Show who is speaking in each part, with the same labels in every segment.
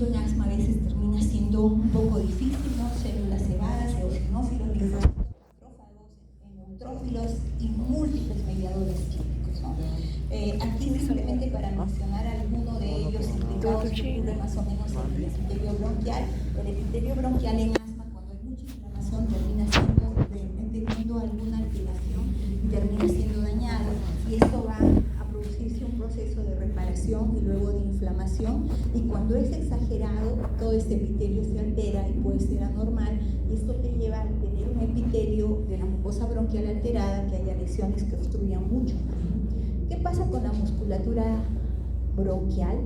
Speaker 1: tratamiento en asma a veces termina siendo un poco difícil, ¿no? Células cegadas, eosinófilos, linfocitos, macrófagos, neutrófilos y múltiples mediadores químicos, ¿no? Aquí simplemente para mencionar alguno de ellos implicados que ocurre más o menos en el epitelio bronquial. El epitelio bronquial en asma, cuando hay mucha inflamación, termina teniendo alguna alteración y termina siendo dañado, y esto va a producirse un proceso de reparación y luego de inflamación, y cuando es exagerado todo este epitelio se altera y puede ser anormal, y esto te lleva a tener un epitelio de la mucosa bronquial alterada, que haya lesiones que obstruyan mucho. ¿Qué pasa con la musculatura bronquial?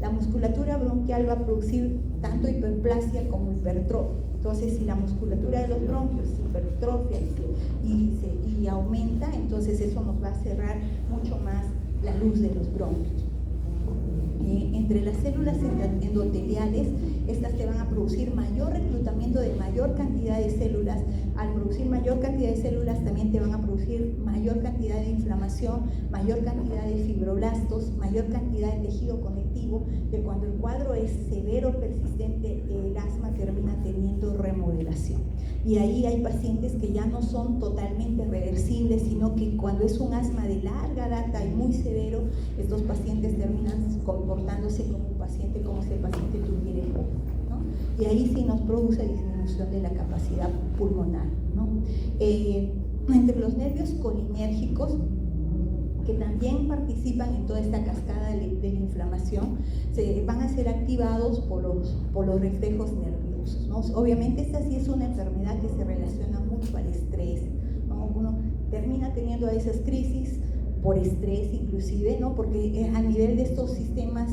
Speaker 1: La musculatura bronquial va a producir tanto hiperplasia como hipertrofia. Entonces, si la musculatura de los bronquios se hipertrofia y aumenta, entonces eso nos va a cerrar mucho más la luz de los bronquios. Entre las células endoteliales, estas te van a producir mayor reclutamiento de mayor cantidad de células. Al producir mayor cantidad de células, también te van a producir mayor cantidad de inflamación, mayor cantidad de fibroblastos, mayor cantidad de tejido conectivo, que cuando el cuadro es severo, persistente, el asma termina teniendo remodelación. Y ahí hay pacientes que ya no son totalmente reversibles, sino que cuando es un asma de larga data y muy severo, estos pacientes terminan comportándose como un paciente, como si el paciente tuviera EPOC, ¿no? Y ahí sí nos produce disminución de la capacidad pulmonar, ¿no? Entre los nervios colinérgicos, que también participan en toda esta cascada de la inflamación, se van a ser activados por los reflejos nerviosos, ¿no? Obviamente esta sí es una enfermedad que se relaciona mucho al estrés, ¿no? Uno termina teniendo esas crisis por estrés inclusive, ¿no? Porque a nivel de estos sistemas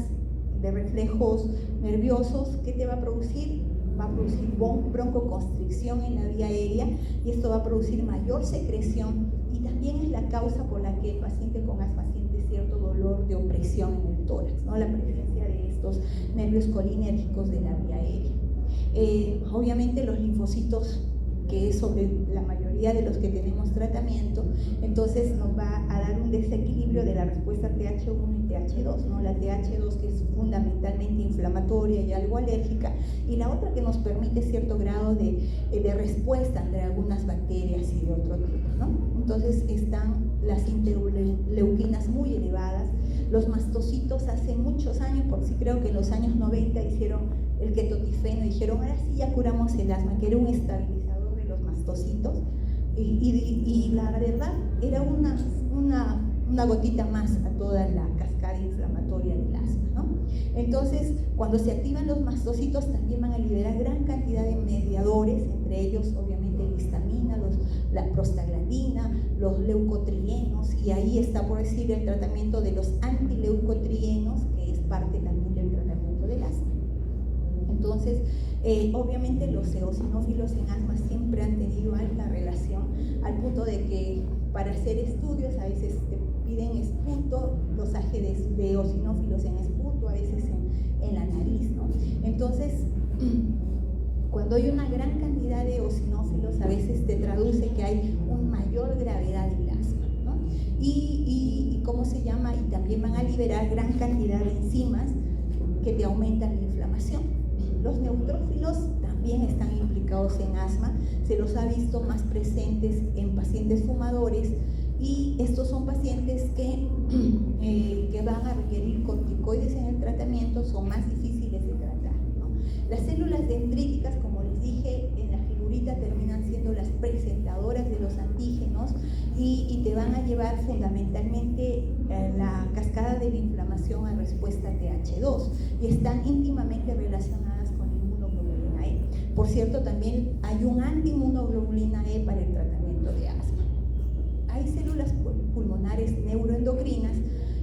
Speaker 1: de reflejos nerviosos, ¿qué te va a producir? Va a producir broncoconstricción en la vía aérea, y esto va a producir mayor secreción, y también es la causa por la que el paciente con asma siente cierto dolor de opresión en el tórax, ¿no? La presencia de estos nervios colinérgicos de la vía aérea. Obviamente los linfocitos, que es sobre la mayoría de los que tenemos tratamiento, entonces nos va a dar un desequilibrio de la respuesta TH1 y TH2, ¿no? La TH2, que es fundamentalmente inflamatoria y algo alérgica, y la otra que nos permite cierto grado de respuesta entre algunas bacterias y de otro tipo, ¿no? Entonces están las interleuquinas muy elevadas, los mastocitos hace muchos años, por si creo que en los años 90 hicieron el ketotifeno, dijeron ahora sí ya curamos el asma, que era un estabilizador de los mastocitos, y la verdad era una gotita más a toda la cascada inflamatoria del asma, ¿no? Entonces, cuando se activan los mastocitos, también van a liberar gran cantidad de mediadores, entre ellos obviamente la histamina, la prostaglandina, los leucotrienos, y ahí está por decir el tratamiento de los antileucotrienos, que es parte también del tratamiento del asma. Entonces, obviamente los eosinófilos en asma siempre han tenido alta relación, al punto de que para hacer estudios a veces te piden esputo, dosaje de eosinófilos en esputo, a veces en la nariz, ¿no? Entonces, cuando hay una gran cantidad de eosinófilos, a veces te traduce que hay una mayor gravedad del asma, ¿no? Y ¿cómo se llama? Y también van a liberar gran cantidad de enzimas que te aumentan la inflamación. Los neutrófilos también están implicados en asma, se los ha visto más presentes en pacientes fumadores, y estos son pacientes que van a requerir corticoides en el tratamiento, son más difíciles de tratar, ¿no? Las células dendríticas, como les dije en la figurita, terminan siendo las presentadoras de los antígenos, y te van a llevar fundamentalmente la cascada de la inflamación a respuesta TH2, y están íntimamente relacionadas con la inmunoglobulina E. Por cierto, también hay un antiinmunoglobulina E para el tratamiento de asma. Hay células pulmonares neuroendocrinas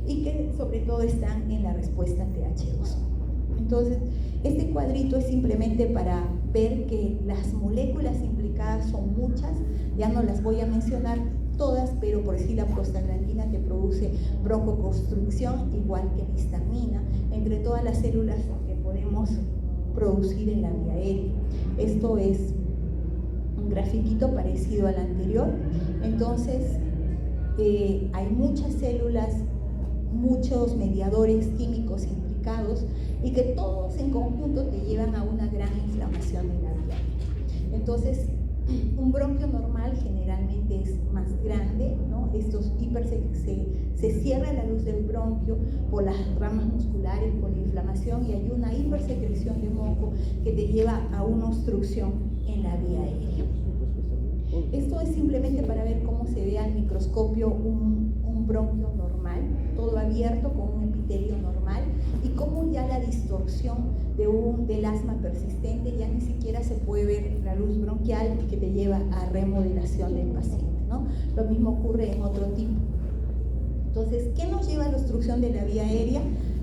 Speaker 1: y que sobre todo están en la respuesta TH2. Entonces, este cuadrito es simplemente para ver que las moléculas implicadas son muchas, ya no las voy a mencionar todas, pero por decir la prostaglandina te produce broncoconstricción, igual que la histamina, entre todas las células que podemos producir en la vía aérea. Esto es un grafiquito parecido al anterior. Entonces, hay muchas células, muchos mediadores químicos implicados, marcados y que todos en conjunto te llevan a una gran inflamación de la vía aérea. Entonces, un bronquio normal generalmente es más grande, ¿no? Se cierra la luz del bronquio por las ramas musculares, por la inflamación, y hay una hipersecreción de moco que te lleva a una obstrucción en la vía aérea. Esto es simplemente para ver cómo se ve al microscopio un bronquio normal, todo abierto con un epitelio normal, y cómo ya la distorsión del asma persistente ya ni siquiera se puede ver la luz bronquial que te lleva a remodelación del paciente, ¿no? Lo mismo ocurre en otro tipo. Entonces, ¿qué nos lleva a la obstrucción de la vía aérea?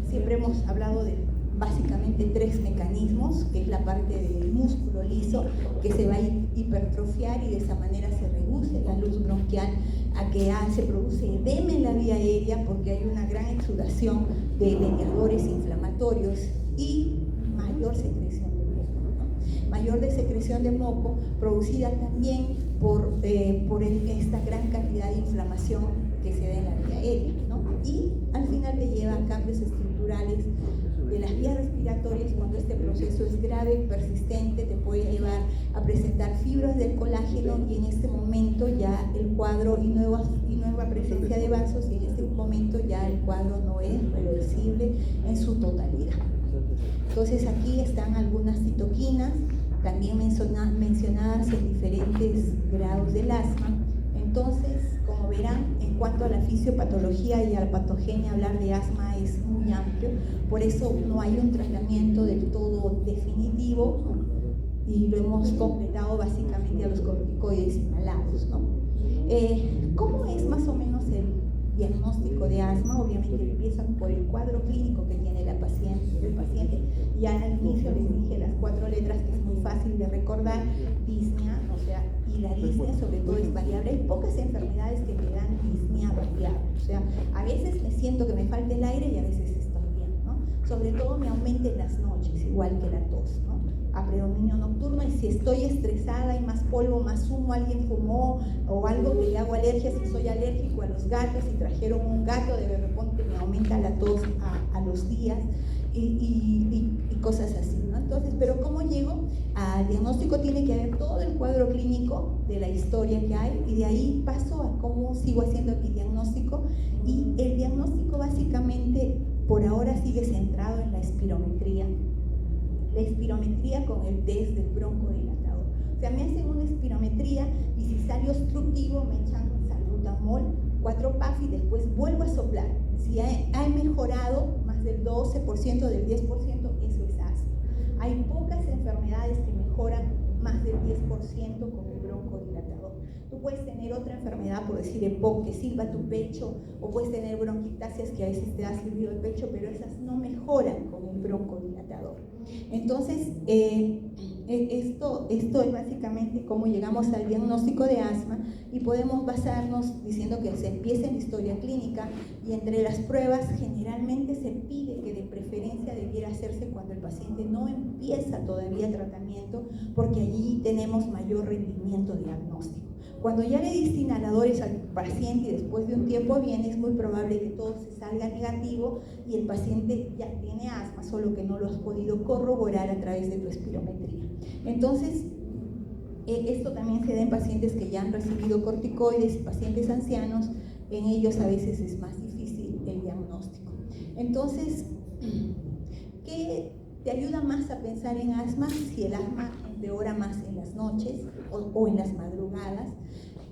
Speaker 1: Siempre hemos hablado de básicamente 3 mecanismos, que es la parte del músculo liso que se va a hipertrofiar y de esa manera se reduce la luz bronquial, a que se produce edema en la vía aérea porque hay una gran exudación de mediadores inflamatorios y mayor secreción de moco, ¿no? Mayor de secreción de moco producida también por esta gran cantidad de inflamación que se da en la vía aérea, ¿no? Y al final te lleva a cambios estructurales de las vías respiratorias. Cuando este proceso es grave y persistente, te puede llevar a presentar fibras del colágeno, y en este momento ya el cuadro y nueva presencia de vasos, y en este momento ya el cuadro no es reversible en su totalidad. Entonces aquí están algunas citoquinas también mencionadas en diferentes grados del asma. Entonces, como verán, en cuanto a la fisiopatología y a la patogenia, hablar de asma es muy amplio, por eso no hay un tratamiento del todo definitivo, y lo hemos completado básicamente a los corticoides inhalados, ¿no? ¿Cómo es más o menos el diagnóstico de asma? Obviamente empiezan por el cuadro clínico que tiene el paciente. Ya al inicio les dije las 4 letras, que es muy fácil de recordar: disnea, o sea, y la disnea sobre todo es variable. Hay pocas enfermedades que me dan disnea variable, o sea, a veces me siento que me falta el aire y a veces estoy bien, ¿no? Sobre todo me aumenta en las noches, igual que la tos, ¿no? A predominio nocturno, y si estoy estresada, hay más polvo, más humo, alguien fumó o algo que le hago alergia, si soy alérgico a los gatos y trajeron un gato, de repente me aumenta la tos a los días, y cosas así, ¿no? Entonces, pero ¿cómo llego al diagnóstico? Tiene que haber todo el cuadro clínico de la historia que hay, y de ahí paso a cómo sigo haciendo mi diagnóstico. Y el diagnóstico básicamente por ahora sigue centrado en la espirometría. La espirometría con el test del broncodilatador. O sea, me hacen una espirometría y si sale obstructivo me echan salbutamol, 4 PAF, y después vuelvo a soplar. Si ha mejorado más del 12%, del 10%, eso es asma. Hay pocas enfermedades que mejoran más del 10% con el broncodilatador. Tú puedes tener otra enfermedad, por decir EPOC, que silba tu pecho, o puedes tener bronquitasias que a veces te da silbido el pecho, pero esas no mejoran con el broncodilatador. Entonces, esto es básicamente cómo llegamos al diagnóstico de asma, y podemos basarnos diciendo que se empieza en la historia clínica, y entre las pruebas generalmente se pide que de preferencia debiera hacerse cuando el paciente no empieza todavía tratamiento, porque allí tenemos mayor rendimiento diagnóstico. Cuando ya le diste inhaladores al paciente y después de un tiempo viene, es muy probable que todo se salga negativo y el paciente ya tiene asma, solo que no lo has podido corroborar a través de tu espirometría. Entonces, esto también se da en pacientes que ya han recibido corticoides y pacientes ancianos. En ellos a veces es más difícil el diagnóstico. Entonces, ¿qué te ayuda más a pensar en asma? Si el asma empeora más en las noches o en las madrugadas.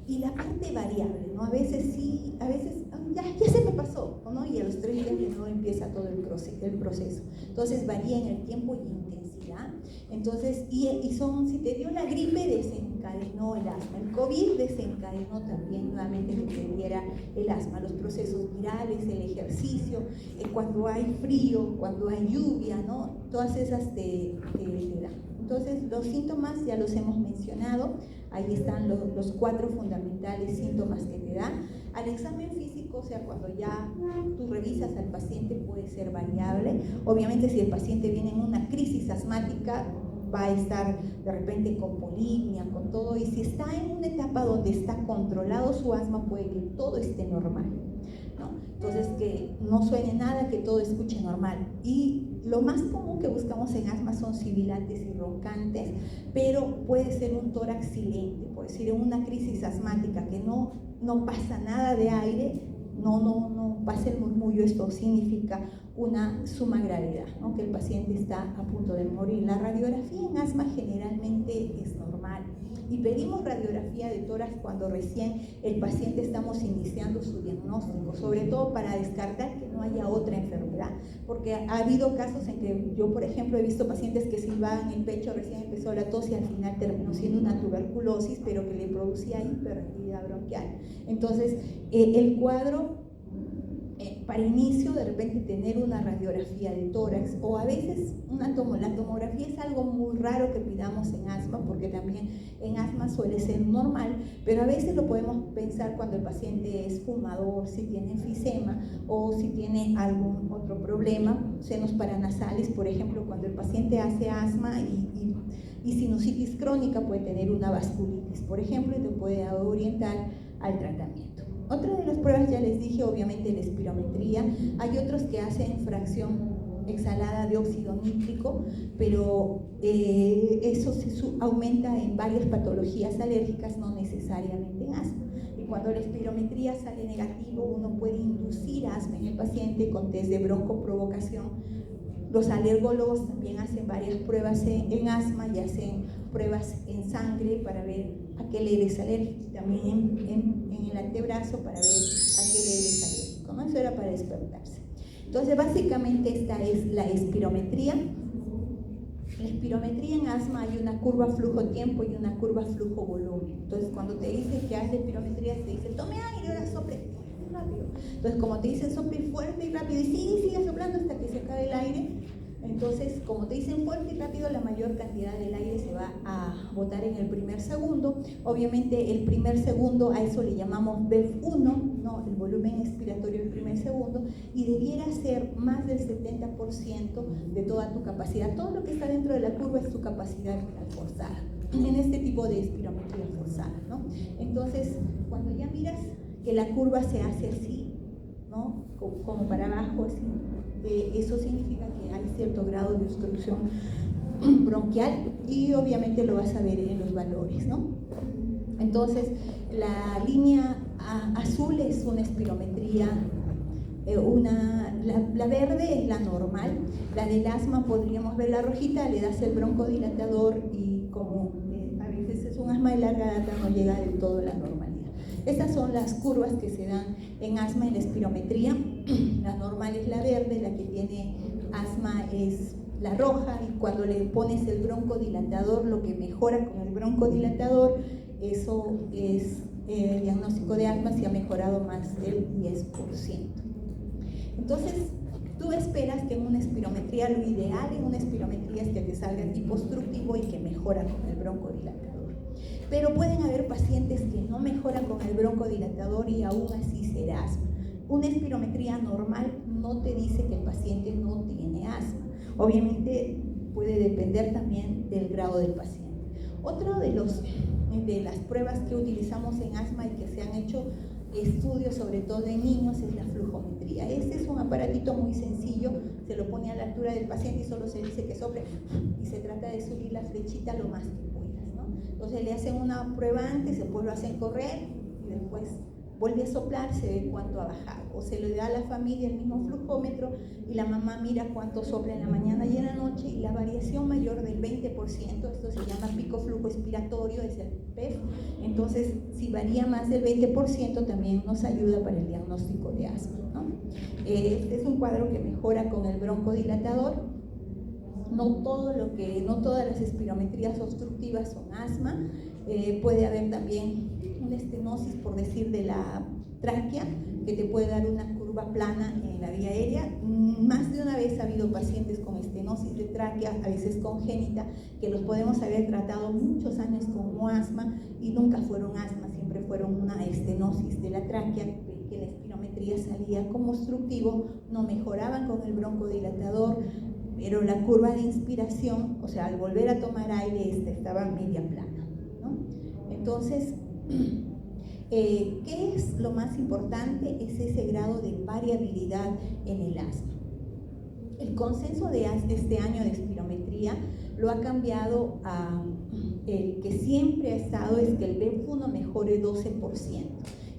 Speaker 1: Y la parte variable, ¿no? A veces sí, a veces ya se me pasó, ¿no? Y a los 3 días de nuevo empieza todo el proceso. Entonces varía en el tiempo y intensidad. Entonces, si te dio la gripe, desencadenó el asma. El COVID desencadenó también nuevamente que te diera el asma. Los procesos virales, el ejercicio, cuando hay frío, cuando hay lluvia, ¿no? Todas esas te dan. Entonces, los síntomas ya los hemos mencionado. Ahí están los 4 fundamentales síntomas que te dan. Al examen físico, o sea, cuando ya tú revisas al paciente, puede ser variable. Obviamente, si el paciente viene en una crisis asmática, va a estar de repente con poliapnea, con todo. Y si está en una etapa donde está controlado su asma, puede que todo esté normal. ¿no? Entonces, que no suene nada, que todo escuche normal. Y lo más común que buscamos en asma son sibilantes y roncantes, pero puede ser un tórax silente, por decir, en una crisis asmática que no pasa nada de aire, no pasa el murmullo. Esto significa una suma gravedad, ¿no? Que el paciente está a punto de morir. La radiografía en asma generalmente es normal y pedimos radiografía de tórax cuando recién el paciente estamos iniciando su diagnóstico, sobre todo para descartar que no haya otra enfermedad, porque ha habido casos en que yo, por ejemplo, he visto pacientes que silbaban el pecho, recién empezó la tos y al final terminó siendo una tuberculosis, pero que le producía hiperactividad bronquial. Entonces, el cuadro para inicio, de repente tener una radiografía de tórax, o a veces la tomografía es algo muy raro que pidamos en asma, porque también en asma suele ser normal, pero a veces lo podemos pensar cuando el paciente es fumador, si tiene enfisema o si tiene algún otro problema, senos paranasales, por ejemplo, cuando el paciente hace asma y sinusitis crónica puede tener una vasculitis, por ejemplo, y te puede orientar al tratamiento. Otra de las pruebas, ya les dije, obviamente la espirometría. Hay otros que hacen fracción exhalada de óxido nítrico, pero eso se aumenta en varias patologías alérgicas, no necesariamente en asma. Y cuando la espirometría sale negativo, uno puede inducir asma en el paciente con test de broncoprovocación. Los alergólogos también hacen varias pruebas en asma y hacen pruebas en sangre para ver a qué le eres alérgico, también en el antebrazo para ver a qué le eres alérgico, ¿no? Eso era para despertarse. Entonces, básicamente esta es la espirometría. La espirometría en asma hay una curva flujo-tiempo y una curva flujo-volumen. Entonces, cuando te dicen que haces espirometría, te dicen, tome aire, ahora sople rápido. Entonces, como te dicen sople fuerte y rápido, y sigue soplando hasta que se acabe el aire. Entonces, como te dicen fuerte y rápido, la mayor cantidad del aire se va a botar en el primer segundo. Obviamente, el primer segundo, a eso le llamamos BEF1, ¿no? El volumen expiratorio del primer segundo, y debiera ser más del 70% de toda tu capacidad. Todo lo que está dentro de la curva es tu capacidad forzada, en este tipo de espirometría forzada, ¿no? Entonces, cuando ya miras que la curva se hace así, ¿no? Como para abajo, así, eso significa que hay cierto grado de obstrucción bronquial y obviamente lo vas a ver en los valores, ¿no? Entonces, la línea azul es una espirometría, la verde es la normal, la del asma podríamos ver la rojita, le das el broncodilatador y como a veces es un asma de larga data no llega del todo a la normalidad. Estas son las curvas que se dan en asma en la espirometría. La normal es la verde, la que tiene asma es la roja, y cuando le pones el broncodilatador, lo que mejora con el broncodilatador, eso es el diagnóstico de asma, se ha mejorado más del 10%. Entonces, tú esperas que en una espirometría, lo ideal en una espirometría es que te salga tipo obstructivo y que mejora con el broncodilatador. Pero pueden haber pacientes que no mejoran con el broncodilatador y aún así será asma. Una espirometría normal no te dice que el paciente no tiene asma. Obviamente puede depender también del grado del paciente. Otro de las pruebas que utilizamos en asma y que se han hecho estudios, sobre todo en niños, es la flujometría. Este es un aparatito muy sencillo, se lo pone a la altura del paciente y solo se dice que sople y se trata de subir la flechita lo más que puedas, ¿no? Entonces le hacen una prueba antes, después lo hacen correr y después vuelve a soplar, se ve cuánto ha bajado, o se le da a la familia el mismo flujómetro y la mamá mira cuánto sopla en la mañana y en la noche, y la variación mayor del 20%, esto se llama pico flujo expiratorio, es el PEF. Entonces, si varía más del 20%, también nos ayuda para el diagnóstico de asma, ¿no? Este es un cuadro que mejora con el broncodilatador. No todas las espirometrías obstructivas son asma. Puede haber también una estenosis, por decir, de la tráquea, que te puede dar una curva plana en la vía aérea. Más de una vez ha habido pacientes con estenosis de tráquea, a veces congénita, que los podemos haber tratado muchos años como asma y nunca fueron asma, siempre fueron una estenosis de la tráquea, que la espirometría salía como obstructivo, no mejoraban con el broncodilatador, pero la curva de inspiración, o sea, al volver a tomar aire, estaba media plana, ¿no? Entonces, ¿Qué es lo más importante? Es ese grado de variabilidad en el asma. El consenso de este año de espirometría lo ha cambiado a el que siempre ha estado, es que el BEF1 mejore 12%.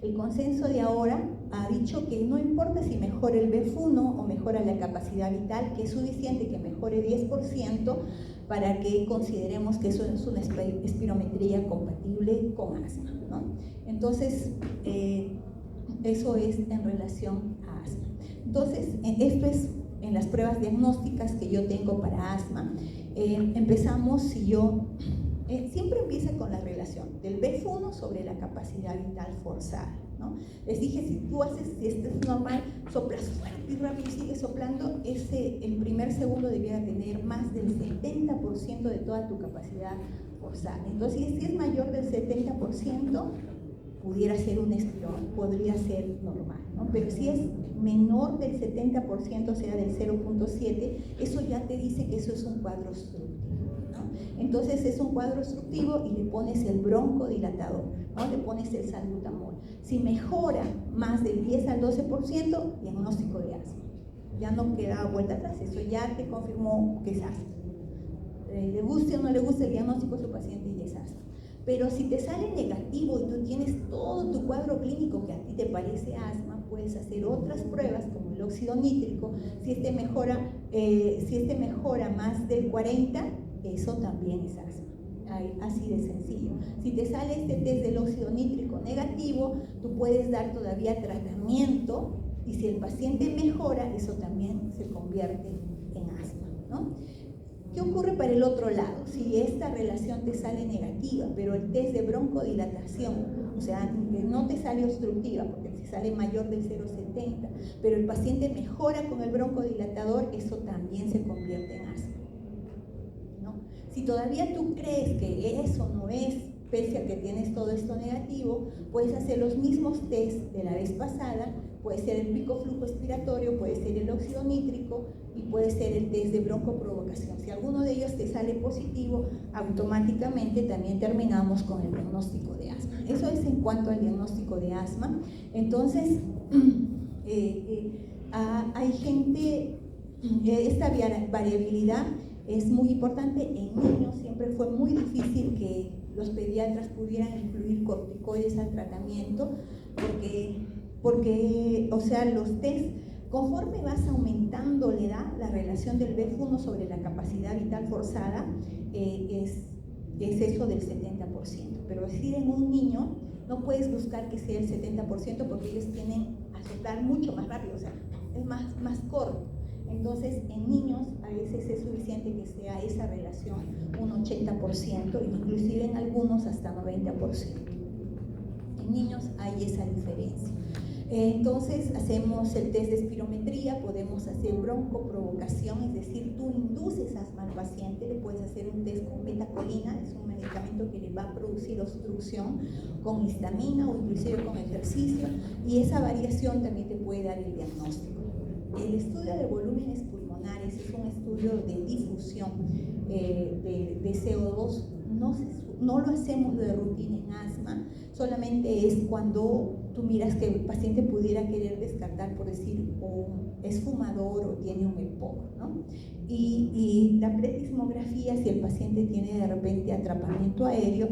Speaker 1: El consenso de ahora ha dicho que no importa si mejora el BEF1 o mejora la capacidad vital, que es suficiente que mejore 10% para que consideremos que eso es una espirometría compatible con asma, ¿no? Entonces, eso es en relación a asma. Entonces, esto es en las pruebas diagnósticas que yo tengo para asma. Empezamos, siempre empieza con la relación del BEF1 sobre la capacidad vital forzada, ¿no? Les dije, si esto es normal, soplas fuerte y rápido y sigues soplando, el primer segundo debiera tener más del 70% de toda tu capacidad forzada. Entonces, si es mayor del 70%, pudiera ser un estirón, podría ser normal, ¿no? Pero si es menor del 70%, o sea, del 0.7, eso ya te dice que eso es un cuadro obstructivo, ¿no? Entonces es un cuadro obstructivo y le pones el broncodilatador, ¿no? Le pones el salbutamol. Si mejora más del 10 al 12%, diagnóstico de asma. Ya no queda vuelta atrás, eso ya te confirmó que es asma. Le guste o no le guste el diagnóstico, su paciente ya es asma. Pero si te sale negativo y tú tienes todo tu cuadro clínico que a ti te parece asma, puedes hacer otras pruebas como el óxido nítrico. Si este mejora más del 40, eso también es asma. Así de sencillo. Si te sale este test del óxido nítrico negativo, tú puedes dar todavía tratamiento y si el paciente mejora, eso también se convierte en asma, ¿no? ¿Qué ocurre para el otro lado? Si esta relación te sale negativa, pero el test de broncodilatación, o sea, no te sale obstructiva, porque si sale mayor del 0.70, pero el paciente mejora con el broncodilatador, eso también se convierte en asma, ¿no? Si todavía tú crees que eso no es, pese a que tienes todo esto negativo, puedes hacer los mismos test de la vez pasada. Puede ser el pico flujo expiratorio, puede ser el óxido nítrico y puede ser el test de broncoprovocación. Si alguno de ellos te sale positivo, automáticamente también terminamos con el diagnóstico de asma. Eso es en cuanto al diagnóstico de asma. Entonces, hay gente, esta variabilidad es muy importante. En niños siempre fue muy difícil que los pediatras pudieran incluir corticoides al tratamiento porque, o sea, los test, conforme vas aumentando la edad, la relación del BEF1 sobre la capacidad vital forzada es eso del 70%. Pero decir en un niño, no puedes buscar que sea el 70% porque ellos tienden a soplar mucho más rápido, o sea, es más corto. Entonces, en niños a veces es suficiente que sea esa relación un 80%, inclusive en algunos hasta 90%. En niños hay esa diferencia. Entonces hacemos el test de espirometría, podemos hacer broncoprovocación, es decir, tú induces asma al paciente, le puedes hacer un test con betacolina, es un medicamento que le va a producir obstrucción con histamina o inclusive con ejercicio, y esa variación también te puede dar el diagnóstico. El estudio de volúmenes pulmonares es un estudio de difusión de CO2, no lo hacemos de rutina en asma, solamente es cuando tú miras que el paciente pudiera querer descartar, por decir, o es fumador o tiene un EPOC, ¿no? Y la pletismografía, si el paciente tiene de repente atrapamiento aéreo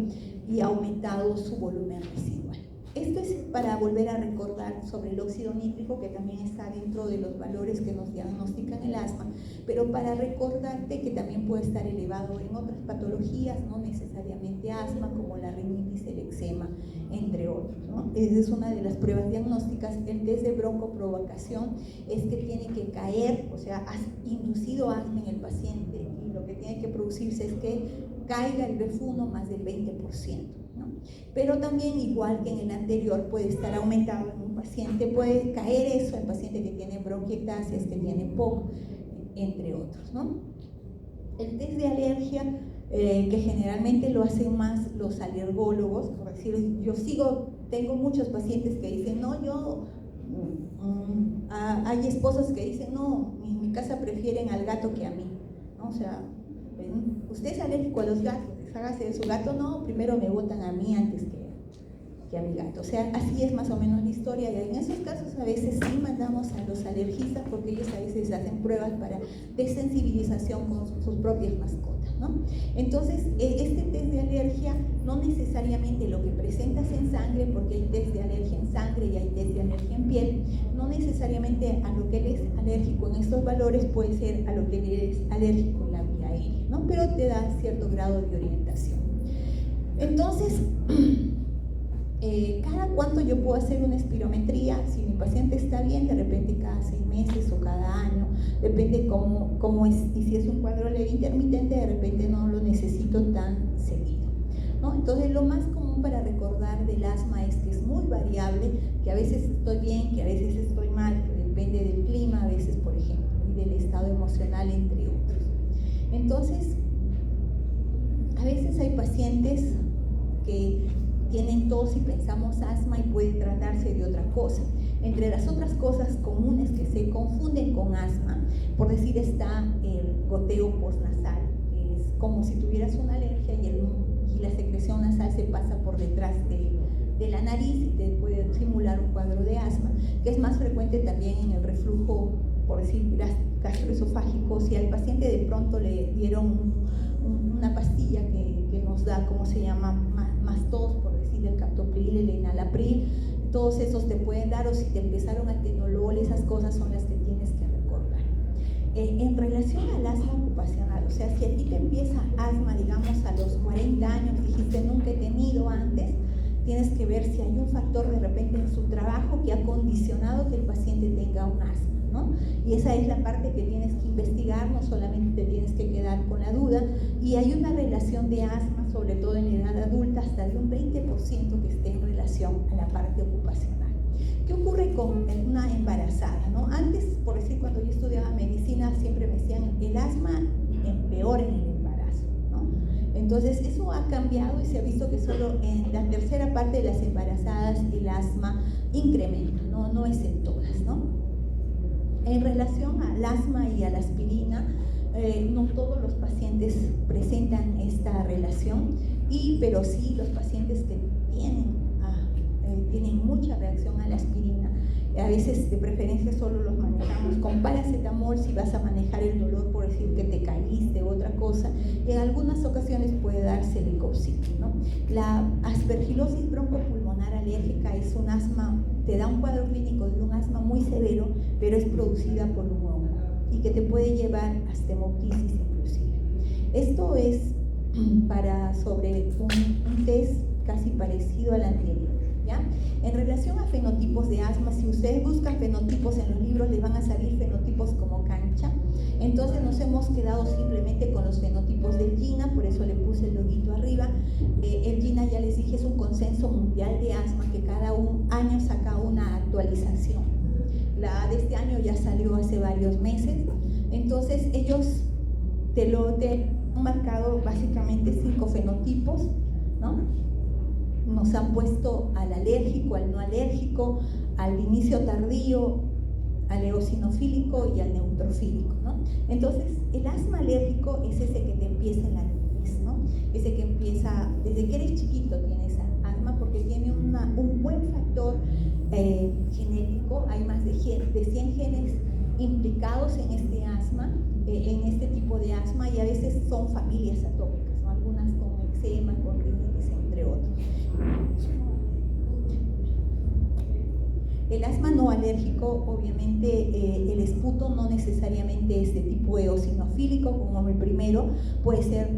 Speaker 1: y ha aumentado su volumen residual. Esto es para volver a recordar sobre el óxido nítrico, que también está dentro de los valores que nos diagnostican el asma, pero para recordarte que también puede estar elevado en otras patologías, no necesariamente asma, como la rinitis, el eczema, entre otros, ¿no? Esa es una de las pruebas diagnósticas. El test de broncoprovocación es que tiene que caer, o sea, has inducido asma en el paciente y lo que tiene que producirse es que caiga el BEF1 más del 20%. ¿no? Pero también, igual que en el anterior, puede estar aumentado en un paciente, puede caer eso en paciente que tiene bronquiectasias, que tiene POC, entre otros, ¿no? El test de alergia, que generalmente lo hacen más los alergólogos, por decir, tengo muchos pacientes que dicen, no, hay esposos que dicen, no, en mi casa prefieren al gato que a mí, ¿no? O sea, usted es alérgico a los gatos, hágase de su gato, no, primero me botan a mí antes que que a mi gato. O sea, así es más o menos la historia, y en esos casos a veces sí mandamos a los alergistas porque ellos a veces hacen pruebas para desensibilización con sus propias mascotas, ¿no? Entonces, este test de alergia no necesariamente lo que presentas en sangre, porque hay test de alergia en sangre y hay test de alergia en piel, no necesariamente a lo que eres alérgico en estos valores puede ser a lo que eres alérgico en la vía aérea, ¿no? Pero te da cierto grado de orientación. Entonces, cada cuánto yo puedo hacer una espirometría. Si mi paciente está bien, de repente cada 6 meses o cada año, depende cómo es, y si es un cuadro leve intermitente, de repente no lo necesito tan seguido, ¿no? Entonces, lo más común para recordar del asma es que es muy variable, que a veces estoy bien, que a veces estoy mal, que depende del clima, a veces, por ejemplo, y del estado emocional, entre otros. Entonces, a veces hay pacientes que tienen tos y pensamos asma y puede tratarse de otra cosa. Entre las otras cosas comunes que se confunden con asma, por decir, está el goteo postnasal, que es como si tuvieras una alergia y la secreción nasal se pasa por detrás de la nariz y te puede simular un cuadro de asma, que es más frecuente también en el reflujo, por decir, gastroesofágico. Si al paciente de pronto le dieron una pastilla que nos da, ¿cómo se llama?, más tos, por decir, el captopril, el enalapril, todos esos te pueden dar, o si te empezaron a atenolol, esas cosas son las que tienes que recordar. En relación al asma ocupacional, o sea, si a ti te empieza asma, digamos, a los 40 años, dijiste nunca he tenido antes, tienes que ver si hay un factor de repente en su trabajo que ha condicionado que el paciente tenga un asma, ¿no? Y esa es la parte que tienes que investigar, no solamente te tienes que quedar con la duda. Y hay una relación de asma, sobre todo en edad adulta, hasta de un 20% que esté en relación a la parte ocupacional. ¿Qué ocurre con una embarazada, ¿no? Antes, por decir, cuando yo estudiaba medicina, siempre me decían el asma empeora en el embarazo, ¿no? Entonces, eso ha cambiado y se ha visto que solo en la tercera parte de las embarazadas el asma incrementa, no es en todas, ¿no? En relación al asma y a la aspirina, no todos los pacientes presentan esta relación, pero sí los pacientes que tienen mucha reacción a la aspirina, a veces de preferencia solo los manejamos con paracetamol si vas a manejar el dolor, por decir que te caíste u otra cosa. En algunas ocasiones puede darse el Lecocit, ¿no? La aspergilosis broncopulmonar alérgica es un asma, te da un cuadro clínico de un asma muy severo, pero es producida por un hongo y que te puede llevar hasta hemoptisis inclusive. Esto es sobre un test casi parecido al anterior, ¿ya? En relación a fenotipos de asma, si ustedes buscan fenotipos en los libros, les van a salir fenotipos como cancha. Entonces nos hemos quedado simplemente con los fenotipos del GINA, por eso le puse el loguito arriba. El GINA, ya les dije, es un consenso mundial de asma que cada año saca una actualización. La de este año ya salió hace varios meses. Entonces ellos te han marcado básicamente 5 fenotipos, ¿no? Nos han puesto al alérgico, al no alérgico, al inicio tardío, al eosinofílico y al neutrofílico, ¿no? Entonces, el asma alérgico es ese que te empieza en la niñez, ¿no? Ese que empieza desde que eres chiquito, tienes asma porque tiene un buen factor genético. Hay más de 100 genes implicados en este asma, en este tipo de asma, y a veces son familias atópicas, ¿no? Algunas con eczema, con rinitis, entre otros. El asma no alérgico, obviamente, el esputo no necesariamente es de tipo eosinofílico como el primero, puede ser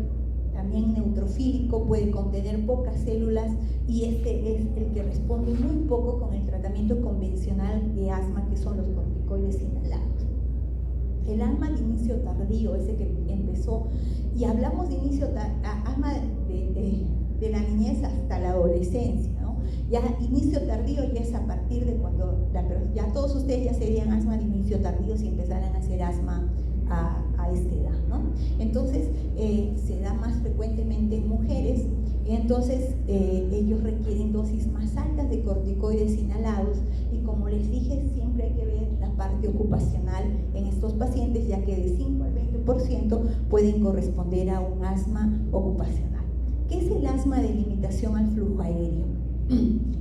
Speaker 1: también neutrofílico, puede contener pocas células, y este es el que responde muy poco con el tratamiento convencional de asma, que son los corticoides inhalados. El asma de inicio tardío, ese que empezó, y hablamos de inicio asma de la niñez hasta la adolescencia, ¿no? Ya inicio tardío ya es a partir de cuando, ya todos ustedes ya serían asma de inicio tardío si empezaran a hacer asma a esta edad, ¿no? Entonces, se da más frecuentemente en mujeres, y entonces ellos requieren dosis más altas de corticoides inhalados, y como les dije, siempre hay que ver la parte ocupacional en estos pacientes, ya que de 5 al 20% pueden corresponder a un asma ocupacional. ¿Qué es el asma de limitación al flujo aéreo?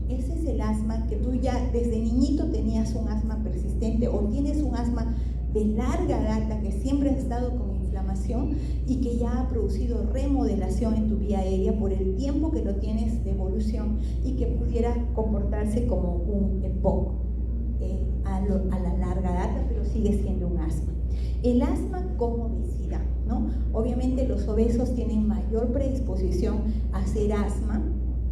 Speaker 1: ese es el asma que tú ya desde niñito tenías un asma persistente o tienes un asma de larga data que siempre has estado con inflamación y que ya ha producido remodelación en tu vía aérea por el tiempo que lo tienes de evolución y que pudiera comportarse como un EPOC a la larga data, pero sigue siendo un asma. El asma con obesidad, ¿no? Obviamente los obesos tienen mayor predisposición a hacer asma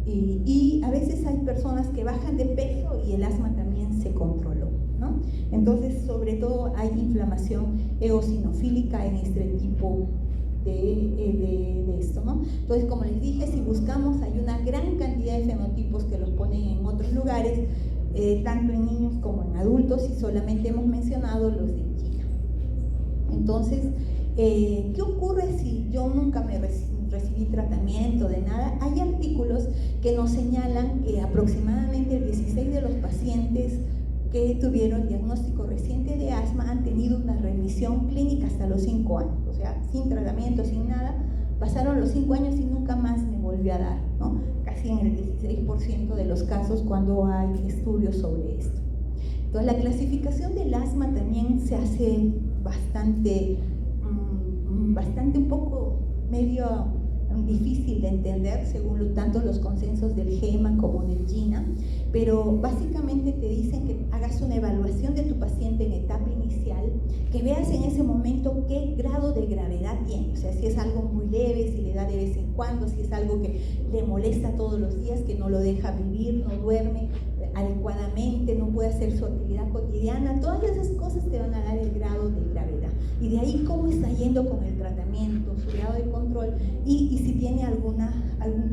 Speaker 1: y a veces hay personas que bajan de peso y el asma también se controló, ¿no? Entonces, sobre todo hay inflamación eosinofílica en este tipo de esto, ¿no? Entonces, como les dije, si buscamos, hay una gran cantidad de fenotipos que los ponen en otros lugares, tanto en niños como en adultos, y solamente hemos mencionado los de China. Entonces, ¿qué ocurre si yo nunca me recibí tratamiento de nada? Hay artículos que nos señalan que aproximadamente el 16 de los pacientes que tuvieron diagnóstico reciente de asma han tenido una remisión clínica hasta los 5 años, o sea, sin tratamiento, sin nada, pasaron los 5 años y nunca más me volvió a dar, ¿no? Casi en el 16% de los casos cuando hay estudios sobre esto. Entonces, la clasificación del asma también se hace bastante un poco medio difícil de entender según tanto los consensos del GEMA como del GINA, pero básicamente te dicen que hagas una evaluación de tu paciente en etapa inicial, que veas en ese momento qué grado de gravedad tiene, o sea, si es algo muy leve, si le da de vez en cuando, si es algo que le molesta todos los días, que no lo deja vivir, no duerme adecuadamente, no puede hacer su actividad cotidiana. Todas esas cosas te van a dar el grado de gravedad, y de ahí cómo está yendo con el tratamiento, su grado de control y si tiene algún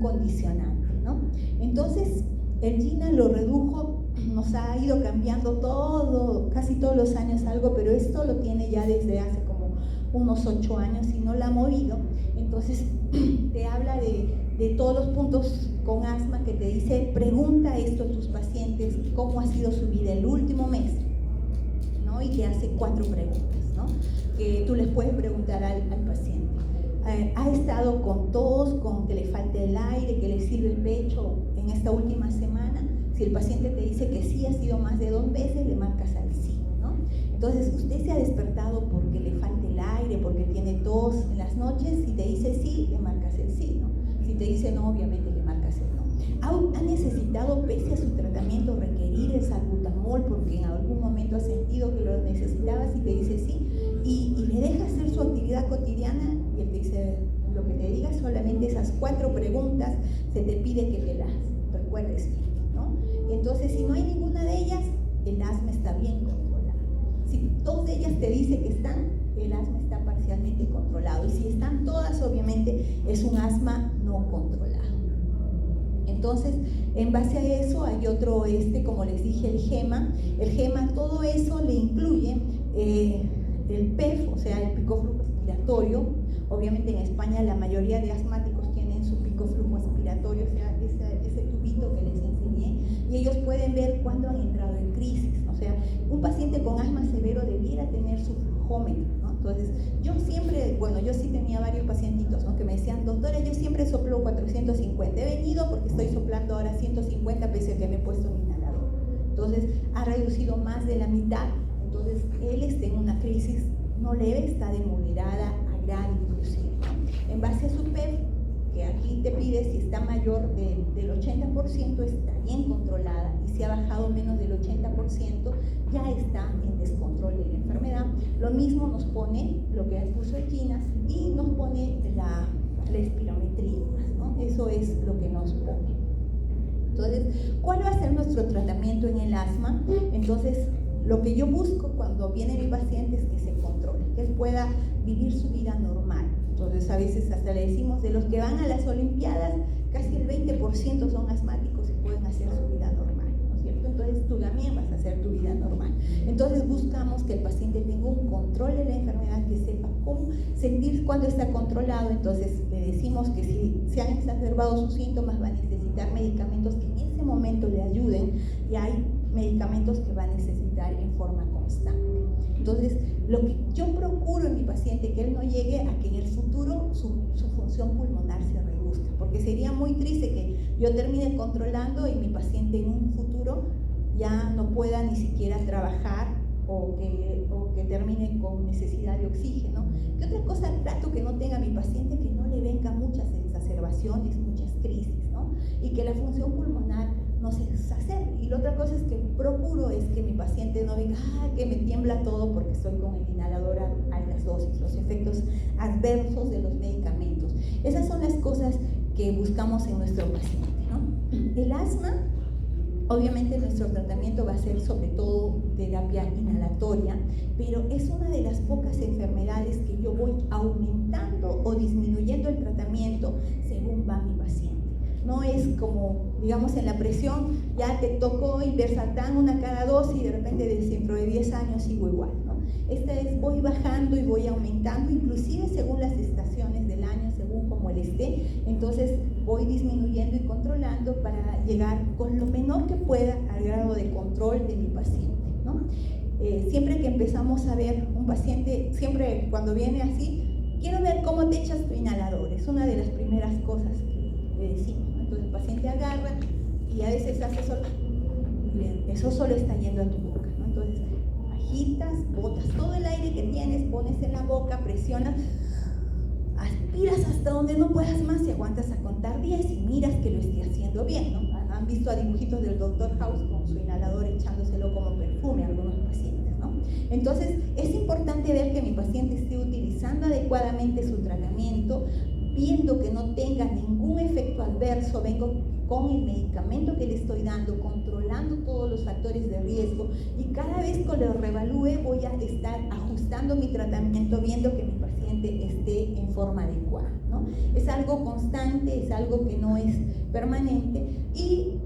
Speaker 1: condicionante, ¿no? Entonces, el GINA lo redujo, nos ha ido cambiando todo, casi todos los años algo, pero esto lo tiene ya desde hace como unos 8 años y no la ha movido. Entonces, te habla de todos los puntos con asma, que te dice, pregunta esto a tus pacientes, cómo ha sido su vida el último mes, ¿no? Y te hace 4 preguntas, ¿no? Que tú les puedes preguntar al paciente. ¿Ha estado con tos, con que le falte el aire, que le sirve el pecho en esta última semana? Si el paciente te dice que sí, ha sido más de 2 veces, le marcas al sí, ¿no? Entonces, ¿usted se ha despertado porque le falta el aire, porque tiene tos en las noches? Si te dice sí, le marcas el sí, ¿no? Si te dice no, obviamente le marcas el no. ¿Ha necesitado, pese a su tratamiento, requerir el salbutamol porque en algún momento ha sentido que lo necesitaba? Si te dice sí, y le deja hacer su actividad cotidiana, y él te dice lo que te diga, solamente esas 4 preguntas se te pide que te las recuerdes bien, ¿no? Y entonces, si no hay ninguna de ellas, el asma está bien controlado. Si 2 de ellas te dicen que están, el asma está parcialmente controlado, y si están todas, obviamente es un asma no controlado. Entonces, en base a eso hay otro, como les dije, el GEMA. El GEMA, todo eso le incluye el PEF, o sea, el picoflujo expiratorio. Obviamente en España la mayoría de asmáticos tienen su picoflujo expiratorio, o sea, ese tubito que les enseñé, y ellos pueden ver cuándo han entrado en crisis. O sea, un paciente con asma severo debiera tener su flujómetro, ¿no? Entonces, yo siempre, yo sí tenía varios pacientitos, ¿no?, que me decían, doctora, yo siempre soplo 450, he venido porque estoy soplando ahora 150 pese a que me he puesto un inhalador. Entonces, ha reducido más de la mitad. Entonces, él está en una crisis no leve, está de moderada a grave inclusive, ¿no? En base a su PEF, que aquí te pide, si está mayor del 80%, está bien controlada, y si ha bajado menos del 80%, ya está en descontrol de la enfermedad. Lo mismo nos pone lo que puso China, y nos pone la espirometría, ¿no? Eso es lo que nos pone. Entonces, ¿cuál va a ser nuestro tratamiento en el asma? Entonces, lo que yo busco cuando viene mi paciente es que se controle, que él pueda vivir su vida normal. Entonces, a veces hasta le decimos, de los que van a las Olimpiadas, casi el 20% son asmáticos y pueden hacer su vida normal, ¿no es cierto? Entonces, tú también vas a hacer tu vida normal. Entonces, buscamos que el paciente tenga un control de la enfermedad, que sepa cómo sentir cuando está controlado. Entonces, le decimos que si se han exacerbado sus síntomas, va a necesitar medicamentos que en ese momento le ayuden, y hay medicamentos que va a necesitar en forma constante. Entonces, lo que yo procuro en mi paciente, que él no llegue a que en el futuro su función pulmonar se reduzca, porque sería muy triste que yo termine controlando y mi paciente en un futuro ya no pueda ni siquiera trabajar o que termine con necesidad de oxígeno. ¿Qué otra cosa trato que no tenga mi paciente? Que no le vengan muchas exacerbaciones, muchas crisis, ¿no? Y que la función pulmonar no se exacerbe. Y la otra cosa es que procuro es que mi paciente no venga, que me tiembla todo porque estoy con el inhalador a altas dosis, los efectos adversos de los medicamentos. Esas son las cosas que buscamos en nuestro paciente, ¿no? El asma, obviamente nuestro tratamiento va a ser sobre todo terapia inhalatoria, pero es una de las pocas enfermedades que yo voy aumentando o disminuyendo el tratamiento según va mi paciente. No es como, digamos, en la presión, ya te tocó Irbesartán una cada dosis y de repente dentro de 10 años sigo igual, ¿no? Esta es, voy bajando y voy aumentando, inclusive según las estaciones del año, según como él esté, entonces voy disminuyendo y controlando para llegar con lo menor que pueda al grado de control de mi paciente, ¿no? Siempre que empezamos a ver un paciente, siempre cuando viene así, quiero ver cómo te echas tu inhalador, es una de las primeras cosas que le decimos, ¿no? Entonces el paciente agarra y a veces hace solo, eso solo está yendo a tu boca, ¿no? Entonces agitas, botas todo el aire que tienes, pones en la boca, presionas, aspiras hasta donde no puedas más y aguantas a contar 10 y miras que lo esté haciendo bien, ¿no? Han visto a dibujitos del Dr. House con su inhalador echándoselo como perfume a algunos pacientes, ¿no? Entonces es importante ver que mi paciente esté utilizando adecuadamente su tratamiento, viendo que no tenga ningún efecto adverso, vengo con el medicamento que le estoy dando, controlando todos los factores de riesgo y cada vez que lo reevalúe voy a estar ajustando mi tratamiento, viendo que mi paciente esté en forma adecuada, ¿no? Es algo constante, es algo que no es permanente y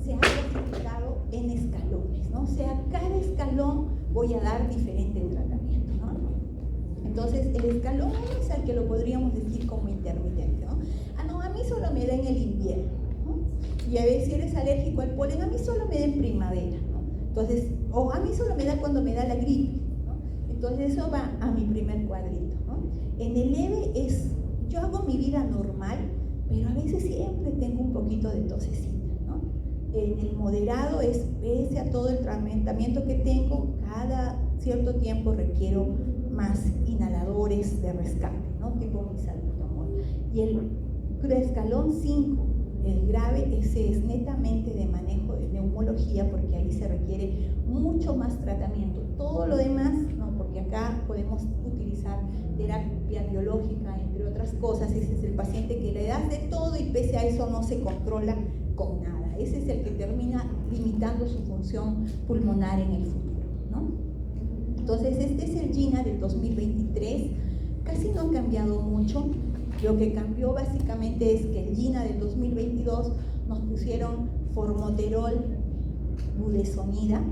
Speaker 1: se ha clasificado en escalones, ¿no? O sea, cada escalón voy a dar diferente tratamiento, ¿no? Entonces, el escalón es al que lo podríamos decir como intermitente, ¿no? A mí solo me da en el invierno, ¿no? Y a ver si eres alérgico al polen, a mí solo me da en primavera, ¿no? Entonces, o a mí solo me da cuando me da la gripe, ¿no? Entonces, eso va a mi primer cuadrito, ¿no? En el leve es, yo hago mi vida normal, pero a veces siempre tengo un poquito de tosecita, ¿no? En el moderado es, pese a todo el tratamiento que tengo, cada cierto tiempo requiero más inhaladores de rescate, ¿no? Tipo mi salbutamol. Y el escalón 5, el grave, ese es netamente de manejo de neumología, porque ahí se requiere mucho más tratamiento. Todo lo demás, no, porque acá podemos utilizar terapia biológica, entre otras cosas. Ese es el paciente que le das de todo y pese a eso no se controla con nada. Ese es el que termina limitando su función pulmonar en el futuro, ¿no? Entonces, este es el GINA del 2023, casi no ha cambiado mucho. Lo que cambió básicamente es que el GINA del 2022 nos pusieron formoterol, budesonida,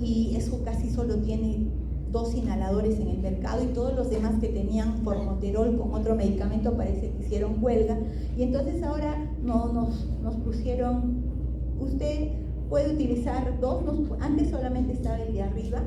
Speaker 1: y eso casi solo tiene 2 inhaladores en el mercado y todos los demás que tenían formoterol con otro medicamento parece que hicieron huelga. Y entonces ahora nos pusieron, usted puede utilizar 2, antes solamente estaba el de arriba,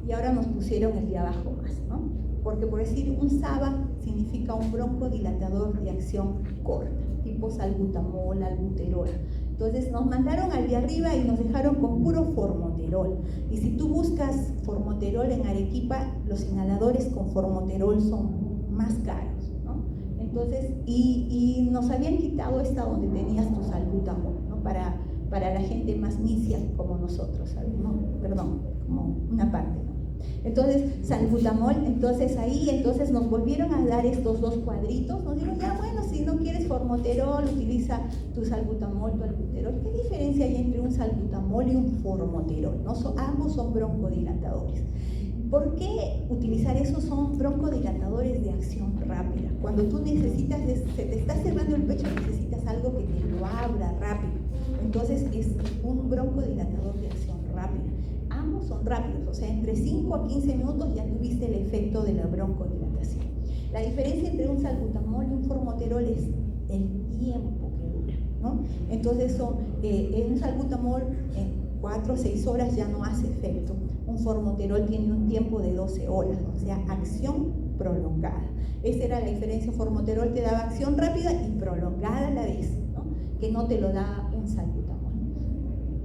Speaker 1: y ahora nos pusieron el de abajo más, ¿no? Porque por decir, un SABA significa un broncodilatador de acción corta, tipo salbutamol, albuterol. Entonces nos mandaron al de arriba y nos dejaron con puro formoterol. Y si tú buscas formoterol en Arequipa, los inhaladores con formoterol son más caros, ¿no? Entonces, y nos habían quitado esta donde tenías tu salbutamol, ¿no? Para la gente más misia como nosotros, ¿sabes? No, perdón, como una parte, ¿no? Entonces, salbutamol, entonces ahí, entonces nos volvieron a dar estos 2 cuadritos, nos dijeron, ya bueno, si no quieres formoterol, utiliza tu salbutamol, tu albuterol. ¿Qué diferencia hay entre un salbutamol y un formoterol? ¿No? Ambos son broncodilatadores. ¿Por qué utilizar esos? Son broncodilatadores de acción rápida. Cuando tú necesitas, se te está cerrando el pecho, necesitas algo que te lo abra rápido. Entonces es un broncodilatador de acción rápida. Ambos son rápidos, o sea, entre 5 a 15 minutos ya tuviste el efecto de la broncodilatación. La diferencia entre un salbutamol y un formoterol es el tiempo que dura, ¿no? Entonces en un salbutamol en 4 o 6 horas ya no hace efecto. Un formoterol tiene un tiempo de 12 horas, o sea, acción prolongada. Esa era la diferencia. Formoterol te daba acción rápida y prolongada la de que no te lo da un salbutamol.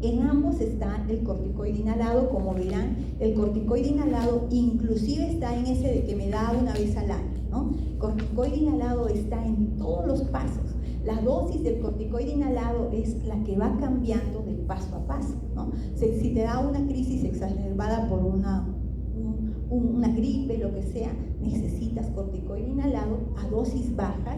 Speaker 1: En ambos está el corticoide inhalado. Como verán, el corticoide inhalado inclusive está en ese de que me da una vez al año, ¿no? El corticoide inhalado está en todos los pasos. La dosis del corticoide inhalado es la que va cambiando de paso a paso, ¿no? Si te da una crisis exacerbada por una gripe, lo que sea, necesitas corticoide inhalado a dosis bajas,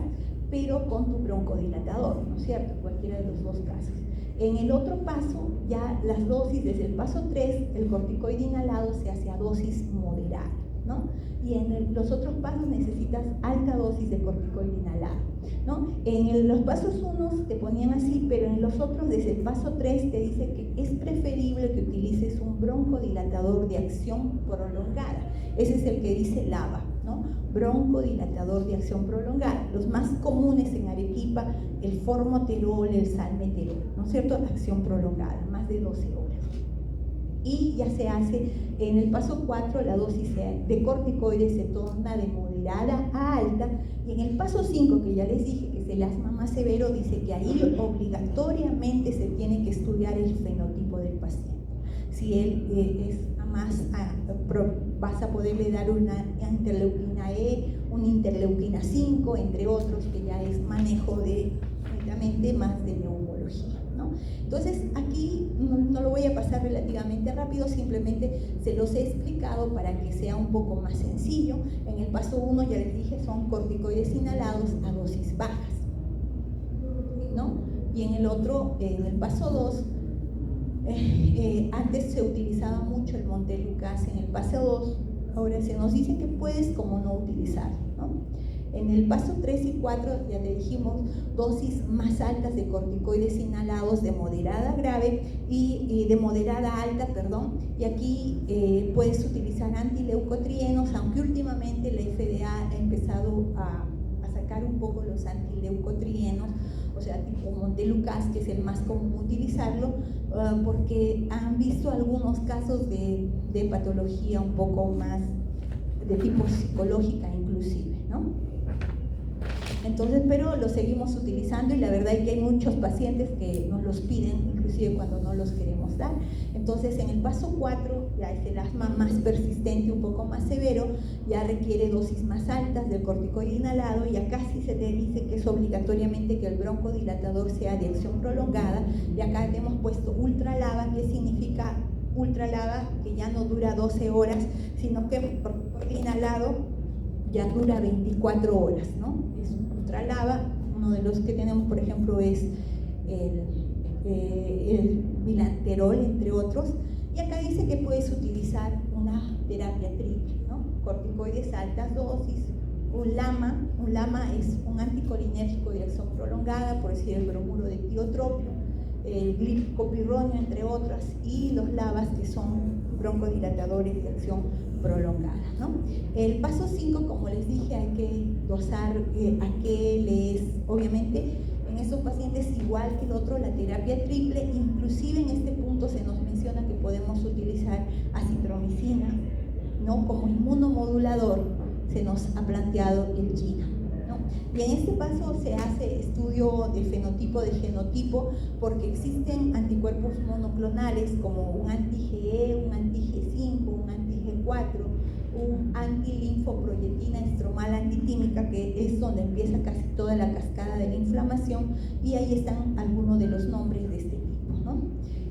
Speaker 1: pero con tu broncodilatador, ¿no es cierto? Cualquiera de los dos casos. En el otro paso, ya las dosis, desde el paso 3, el corticoide inhalado se hace a dosis moderada, ¿no? Y en los otros pasos necesitas alta dosis de corticoide inhalado, ¿no? En los pasos 1 te ponían así, pero en los otros, desde el paso 3, te dice que es preferible que utilices un broncodilatador de acción prolongada. Ese es el que dice LABA, ¿no? Broncodilatador de acción prolongada. Los más comunes en Arequipa, el formoterol, el salmeterol, ¿no es cierto? Acción prolongada, más de 12 horas. Y ya se hace en el paso 4, la dosis de corticoides se torna de moderada a alta, y en el paso 5, que ya les dije que es el asma más severo, dice que ahí obligatoriamente se tiene que estudiar el fenotipo del paciente. Si él es más, vas a poderle dar una interleuquina E, una interleuquina 5, entre otros, que ya es manejo de únicamente más de neumología, ¿no? Entonces aquí no lo voy a pasar relativamente rápido, simplemente se los he explicado para que sea un poco más sencillo. En el paso 1, ya les dije, son corticoides inhalados a dosis bajas, ¿no? Y en el otro, en el paso 2, antes se utilizaba mucho el montelukast en el paso 2, ahora se nos dice que puedes como no utilizarlo, ¿no? En el paso 3 y 4, ya te dijimos, dosis más altas de corticoides inhalados de moderada grave y de moderada alta, perdón, y aquí puedes utilizar antileucotrienos, aunque últimamente la FDA ha empezado a sacar un poco los antileucotrienos, o sea, tipo montelukast, que es el más común utilizarlo, porque han visto algunos casos de patología un poco más de tipo psicológica inclusive, ¿no? Entonces, pero lo seguimos utilizando, y la verdad es que hay muchos pacientes que nos los piden, inclusive cuando no los queremos dar. Entonces, en el paso 4, ya es el asma más persistente, un poco más severo, ya requiere dosis más altas del corticoide inhalado, y acá sí se te dice que es obligatoriamente que el broncodilatador sea de acción prolongada, y acá te hemos puesto ultralava. ¿Qué significa ultralava? Que ya no dura 12 horas, sino que el corticoide inhalado ya dura 24 horas, ¿no? Es ultralava. Uno de los que tenemos, por ejemplo, es el bilanterol, entre otros, y acá dice que puedes utilizar una terapia triple, ¿no? Corticoides a altas dosis, un LAMA es un anticolinérgico de acción prolongada, por decir el bromuro de tiotropio, el glipcopirronio, entre otras, y los LABAs, que son broncodilatadores de acción prolongada, ¿no? El paso 5, como les dije, hay que dosar obviamente en estos pacientes, igual que el otro, la terapia triple. Inclusive en este punto se nos menciona que podemos utilizar acitromicina, ¿no? Como inmunomodulador se nos ha planteado el GINA, ¿no? Y en este paso se hace estudio de fenotipo, de genotipo, porque existen anticuerpos monoclonales como un anti-GE, un anti-G5, un anti-G4, un antilinfoproyectina estromal antitímica, que es donde empieza casi toda la cascada de la inflamación, y ahí están algunos de los nombres de este tipo, ¿no?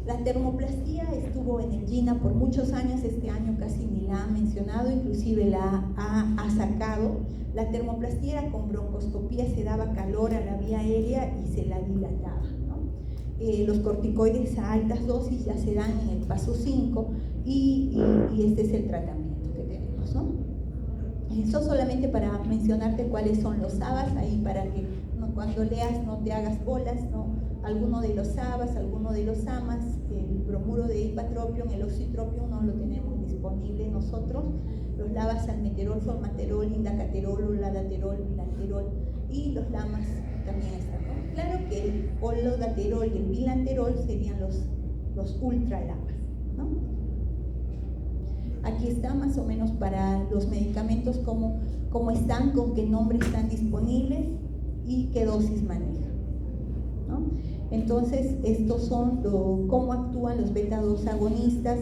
Speaker 1: La termoplastía estuvo en el GINA por muchos años, este año casi ni la ha mencionado, inclusive la ha sacado. La termoplastía era con broncoscopía, se daba calor a la vía aérea y se la dilataba, ¿no? Los corticoides a altas dosis ya se dan en el paso 5, y este es el tratamiento que tenemos, ¿no? Eso solamente para mencionarte cuáles son los ABAs, ahí para que cuando leas no te hagas bolas, ¿no? Alguno de los ABAs, alguno de los AMAs, el bromuro de ipatropium, el oxitropium no lo tenemos disponible nosotros, los LABAs, salmeterol, formaterol, indacaterol, oladaterol, bilanterol, y los LAMAs también están, ¿no? Claro que el olodaterol y el bilanterol serían los ultralamas, ¿no? Aquí está más o menos para los medicamentos cómo están, con qué nombre están disponibles y qué dosis manejan, ¿no? Entonces, estos son cómo actúan los beta-2 agonistas,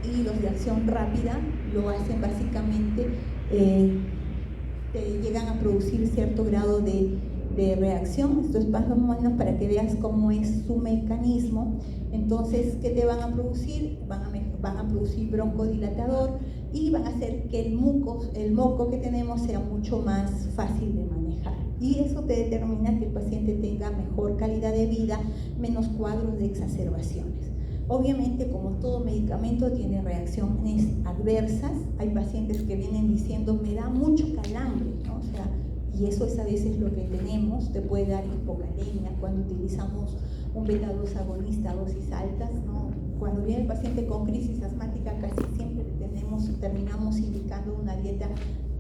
Speaker 1: y los de acción rápida lo hacen básicamente, te llegan a producir cierto grado de reacción. Esto es más o menos para que veas cómo es su mecanismo. Entonces, ¿qué te van a producir? Van a producir broncodilatador y van a hacer que el moco que tenemos sea mucho más fácil de manejar. Y eso te determina que el paciente tenga mejor calidad de vida, menos cuadros de exacerbaciones. Obviamente, como todo medicamento, tiene reacciones adversas. Hay pacientes que vienen diciendo, me da mucho calambre, ¿no? O sea, y eso es a veces lo que tenemos. Te puede dar hipocalemia cuando utilizamos un beta-2 agonista a dosis altas, ¿no? Cuando viene el paciente con crisis asmática, casi siempre terminamos indicando una dieta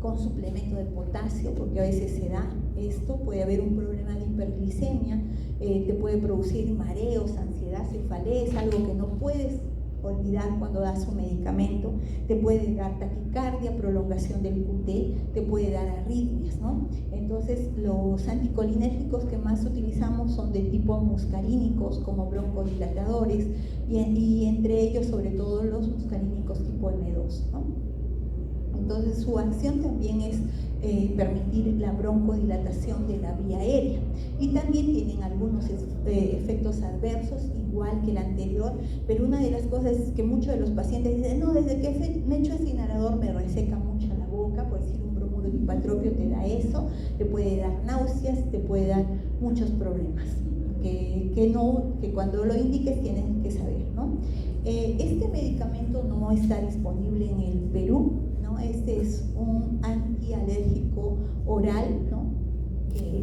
Speaker 1: con suplemento de potasio, porque a veces se da esto. Puede haber un problema de hiperglicemia, te puede producir mareos, ansiedad, cefalea, algo que no puedes olvidar cuando das un medicamento. Te puede dar taquicardia, prolongación del QT, te puede dar arritmias, ¿no? Entonces, los anticolinérgicos que más utilizamos son de tipo muscarínicos, como broncodilatadores, y entre ellos, sobre todo, los muscarínicos tipo M2, ¿no? Entonces, su acción también es permitir la broncodilatación de la vía aérea, y también tienen algunos efectos adversos, igual que el anterior. Pero una de las cosas es que muchos de los pacientes dicen, no, desde que me echo ese inhalador me reseca mucho la boca, por decir un bromuro de ipatropio te da eso, te puede dar náuseas, te puede dar muchos problemas que cuando lo indiques tienes que saber, ¿no? Este medicamento no está disponible en el Perú, ¿no? Este es un antialérgico oral, ¿no?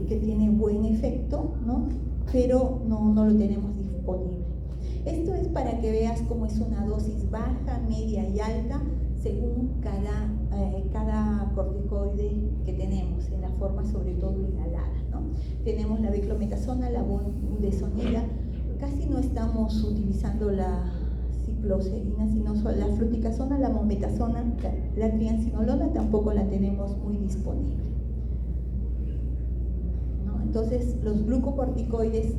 Speaker 1: que tiene buen efecto, ¿no? Pero no lo tenemos disponible. Esto es para que veas cómo es una dosis baja, media y alta según cada corticoide que tenemos, en la forma sobre todo inhalada, ¿no? Tenemos la beclometasona, la budesonida. Casi no estamos utilizando la cicloserina, sino la fluticasona, la mometasona, la triancinolona tampoco la tenemos muy disponible, ¿no? Entonces, los glucocorticoides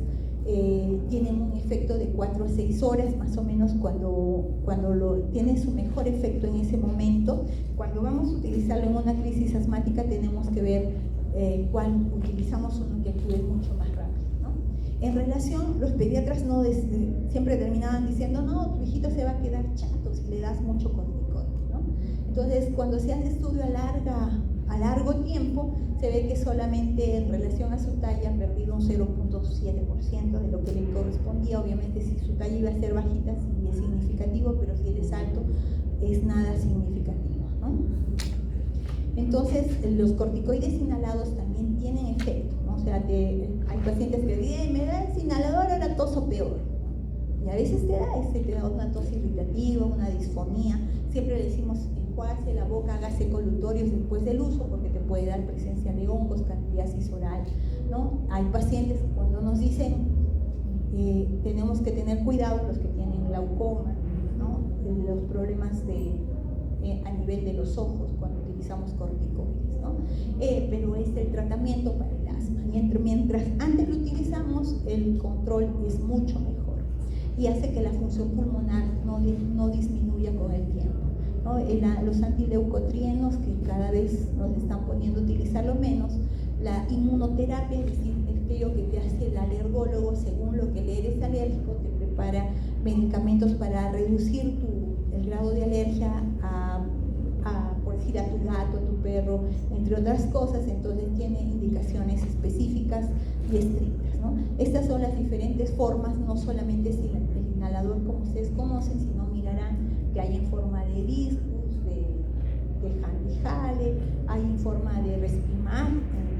Speaker 1: tienen un efecto de 4 a 6 horas más o menos cuando tiene su mejor efecto en ese momento. Cuando vamos a utilizarlo en una crisis asmática tenemos que ver cuál utilizamos, uno que actúe mucho más rápido, ¿no? En relación, los pediatras siempre terminaban diciendo, no, tu hijito se va a quedar chato si le das mucho corticoide, ¿no? Entonces, cuando se hace estudio a largo tiempo, se ve que solamente en relación a su talla ha perdido un 0.7% de lo que le correspondía. Obviamente, si su talla iba a ser bajita, sí es significativo, pero si él es alto, es nada significativo, ¿no? Entonces, los corticoides inhalados también tienen efecto, ¿no? O sea, hay pacientes que dicen, me da ese inhalador, ahora toso peor. Y a veces te da una tos irritativa, una disfonía. Siempre le decimos, enjuáguese la boca, hágase colutorios después del uso, porque te puede dar presencia de hongos, candidiasis oral, ¿no? Hay pacientes que cuando nos dicen tenemos que tener cuidado, los que tienen glaucoma, ¿no? Los problemas a nivel de los ojos cuando utilizamos corticoides, ¿no? Pero es el tratamiento para el asma. Mientras antes lo utilizamos, el control es mucho mejor y hace que la función pulmonar no disminuya con el tiempo, ¿no? Los antileucotrienos, que cada vez nos están poniendo a utilizarlo menos, la inmunoterapia, es decir, aquello que te hace el alergólogo según lo que le eres alérgico, te prepara medicamentos para reducir el grado de alergia por decir, a tu gato, a tu perro, entre otras cosas. Entonces tiene indicaciones específicas y estrictas, ¿no? Estas son las diferentes formas, no solamente es el inhalador como ustedes conocen, sino mirarán que hay en forma de discus, de handijale, hay en forma de respimat,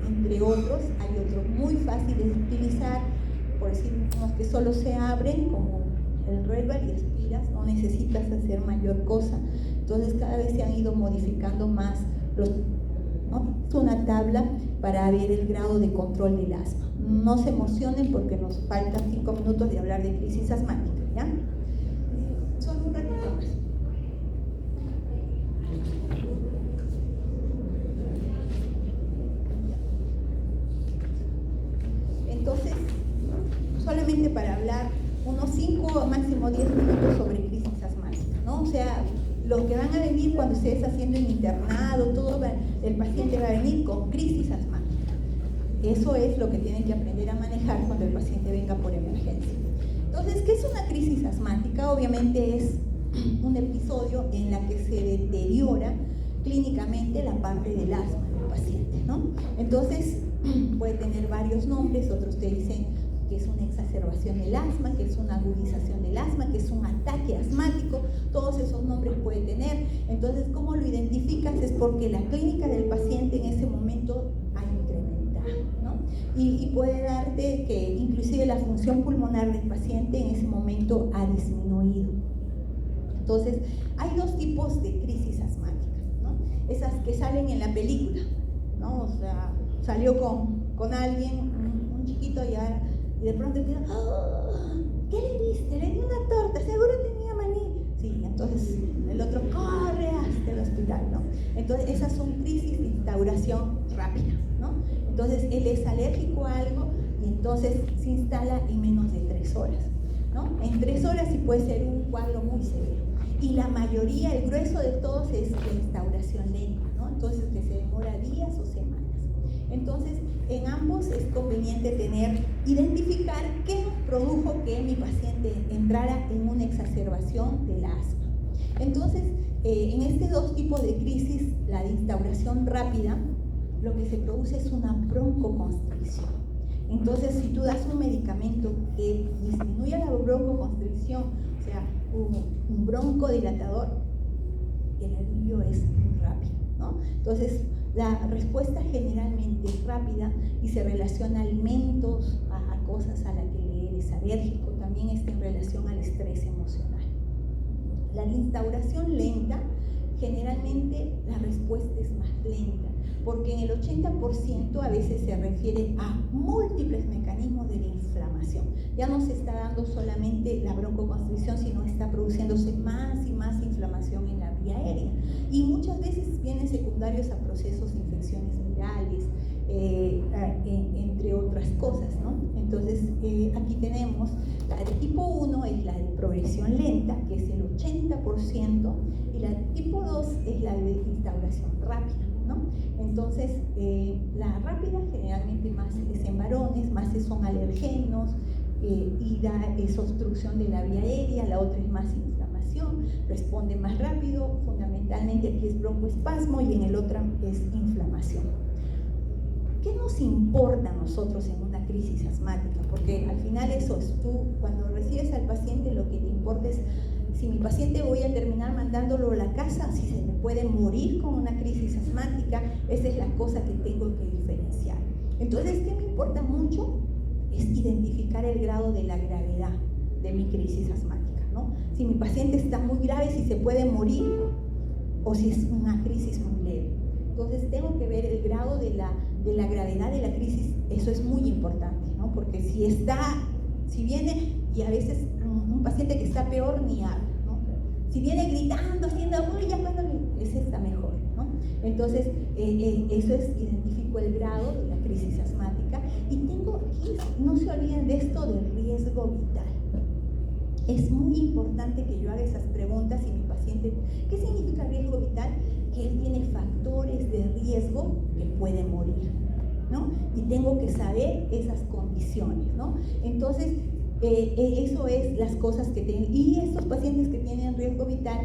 Speaker 1: entre otros. Hay otros muy fáciles de utilizar, por decir unos que solo se abren, como el Redbar, y aspiras, no necesitas hacer mayor cosa. Entonces cada vez se han ido modificando más ¿no? Es una tabla para ver el grado de control del asma. No se emocionen porque nos faltan 5 minutos de hablar de crisis asmática, ¿ya? Solo un ratito más. solamente para hablar unos 5 máximo 10 minutos sobre crisis asmática, ¿no? O sea, lo que van a venir cuando ustedes haciendo un internado, el paciente va a venir con crisis asmática. Eso es lo que tienen que aprender a manejar cuando el paciente venga por emergencia. Entonces, ¿qué es una crisis asmática? Obviamente es un episodio en la que se deteriora clínicamente la parte del asma del paciente, ¿no? Entonces, puede tener varios nombres, otros te dicen que es una exacerbación del asma, que es una agudización del asma, que es un ataque asmático, todos esos nombres puede tener. Entonces, ¿cómo lo identificas? Es porque la clínica del paciente en ese momento ha incrementado, ¿no? Y puede darte que inclusive la función pulmonar del paciente en ese momento ha disminuido. Entonces, hay 2 tipos de crisis asmáticas, ¿no? Esas que salen en la película, ¿no? O sea, salió con alguien, un chiquito ya, y de pronto empieza, oh, ¿qué le diste? Le di una torta, seguro tenía maní. Sí, entonces el otro corre hasta el hospital, ¿no? Entonces, esas son crisis de instauración rápida, ¿no? Entonces, él es alérgico a algo y entonces se instala en menos de 3 horas, ¿no? En 3 horas sí puede ser un cuadro muy severo. Y la mayoría, el grueso de todos es la instauración lenta, ¿no? Entonces, que se demora días o semanas. Entonces, en ambos es conveniente identificar qué nos produjo que mi paciente entrara en una exacerbación del asma. Entonces, en este 2 tipos de crisis, la de instauración rápida, lo que se produce es una broncoconstricción. Entonces, si tú das un medicamento que disminuye la broncoconstricción, o sea, un broncodilatador, el alivio es muy rápido, ¿no? Entonces, la respuesta generalmente es rápida y se relaciona a alimentos, a cosas a las que le eres alérgico, también está en relación al estrés emocional. La instauración lenta, generalmente la respuesta es más lenta, porque en el 80% a veces se refiere a múltiples mecanismos de la inflamación. Ya no se está dando solamente la broncoconstricción, sino está produciéndose más y más inflamación en la vía aérea. Y muchas veces vienen secundarios a procesos de infecciones virales, entre otras cosas, ¿no? Entonces, aquí tenemos la de tipo 1 es la de progresión lenta, que es el 80%, y la de tipo 2 es la de instauración rápida, ¿no? Entonces, la rápida generalmente más es en varones, más son alergenos, y es obstrucción de la vía aérea, la otra es más inflamación, responde más rápido, fundamentalmente aquí es broncoespasmo y en el otro es inflamación. ¿Qué nos importa a nosotros en una crisis asmática? Porque al final eso es tú, cuando recibes al paciente, lo que te importa es si mi paciente voy a terminar mandándolo a la casa, si se me puede morir con una crisis asmática, esa es la cosa que tengo que diferenciar. Entonces, ¿qué me importa mucho? Es identificar el grado de la gravedad de mi crisis asmática, ¿no? Si mi paciente está muy grave, si se puede morir, o si es una crisis muy leve. Entonces, tengo que ver el grado de la gravedad de la crisis, eso es muy importante, ¿no? Porque si viene, y a veces un paciente que está peor ni habla, ¿no? Si viene gritando, haciendo bulla, ese está mejor, ¿no? Entonces, eso es, identifico el grado de la crisis asmática y tengo aquí, no se olviden de esto del riesgo vital. Es muy importante que yo haga esas preguntas y mi paciente, ¿qué significa riesgo vital? Que él tiene factores de riesgo que puede morir, ¿no? Y tengo que saber esas condiciones, ¿no? Entonces, eso es las cosas que tengo. Y estos pacientes que tienen riesgo vital,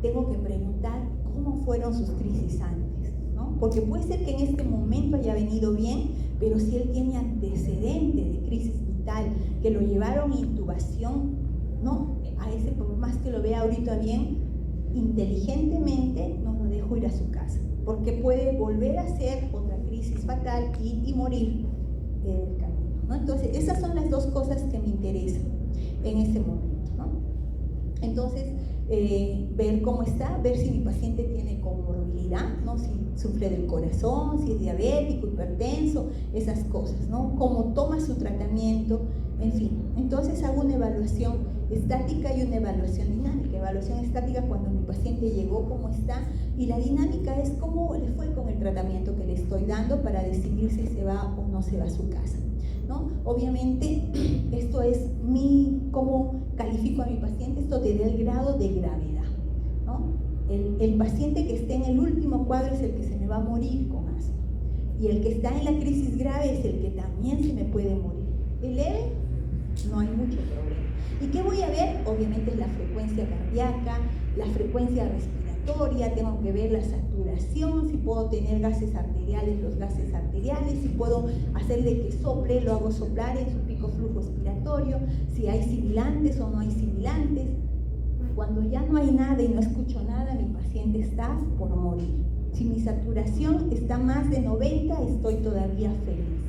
Speaker 1: tengo que preguntar cómo fueron sus crisis antes, ¿no? Porque puede ser que en este momento haya venido bien, pero si él tiene antecedente de crisis vital, que lo llevaron a intubación, ¿no? A ese, por más que lo vea ahorita bien, inteligentemente no lo dejo ir a su casa, porque puede volver a ser otra crisis fatal y morir en el camino, ¿no? Entonces, esas son las 2 cosas que me interesan en ese momento, ¿no? Entonces, ver cómo está, ver si mi paciente tiene comorbilidad, ¿no? Si sufre del corazón, si es diabético, hipertenso, esas cosas, ¿no? Cómo toma su tratamiento, en fin. Entonces hago una evaluación estática y una evaluación dinámica. Evaluación estática cuando mi paciente llegó, cómo está, y la dinámica es cómo le fue con el tratamiento que le estoy dando para decidir si se va o no se va a su casa, ¿no? Obviamente, esto es cómo califico a mi paciente, esto te da el grado de gravedad, ¿no? El paciente que esté en el último cuadro es el que se me va a morir con asma, y el que está en la crisis grave es el que también se me puede morir. El leve, no hay mucho problema. ¿Y qué voy a ver? Obviamente es la frecuencia cardíaca, la frecuencia respiratoria, tengo que ver la saturación, si puedo tener gases arteriales, los gases arteriales, si puedo hacerle que sople, lo hago soplar en su pico flujo expiratorio, si hay sibilantes o no hay sibilantes. Cuando ya no hay nada y no escucho nada, mi paciente está por morir. Si mi saturación está más de 90, estoy todavía feliz.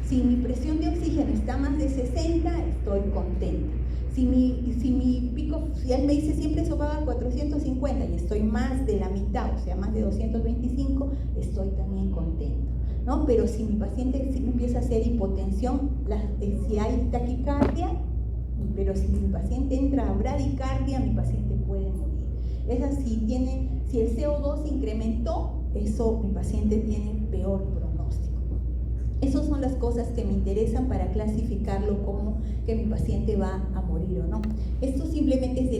Speaker 1: Si mi presión de oxígeno está más de 60, estoy contenta. Si él me dice siempre sopaba 450 y estoy más de la mitad, o sea, más de 225, estoy también contento, ¿no? Pero si mi paciente empieza a hacer hipotensión, si hay taquicardia, pero si mi paciente entra a bradicardia, mi paciente puede morir. Es así, si el CO2 incrementó, mi paciente tiene peor pronóstico. Esas son las cosas que me interesan para clasificarlo como que mi paciente va a morir o no. Esto simplemente es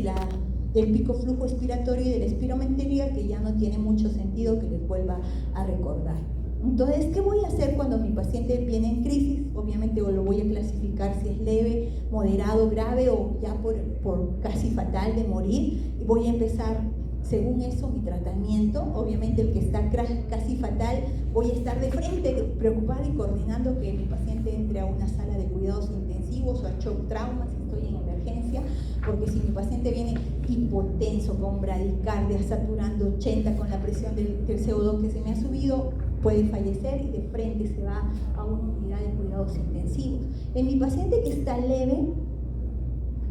Speaker 1: del pico flujo expiratorio y de la espirometría, que ya no tiene mucho sentido que les vuelva a recordar. Entonces, ¿qué voy a hacer cuando mi paciente viene en crisis? Obviamente lo voy a clasificar si es leve, moderado, grave o ya por casi fatal de morir, y voy a empezar según eso mi tratamiento. Obviamente el que está casi fatal, voy a estar de frente preocupada y coordinando que mi paciente entre a una sala de cuidados intensivos o a shock trauma si estoy en emergencia, porque si mi paciente viene hipotenso con bradicardia, saturando 80 con la presión del CO2 que se me ha subido, puede fallecer y de frente se va a una unidad de cuidados intensivos. En mi paciente que está leve,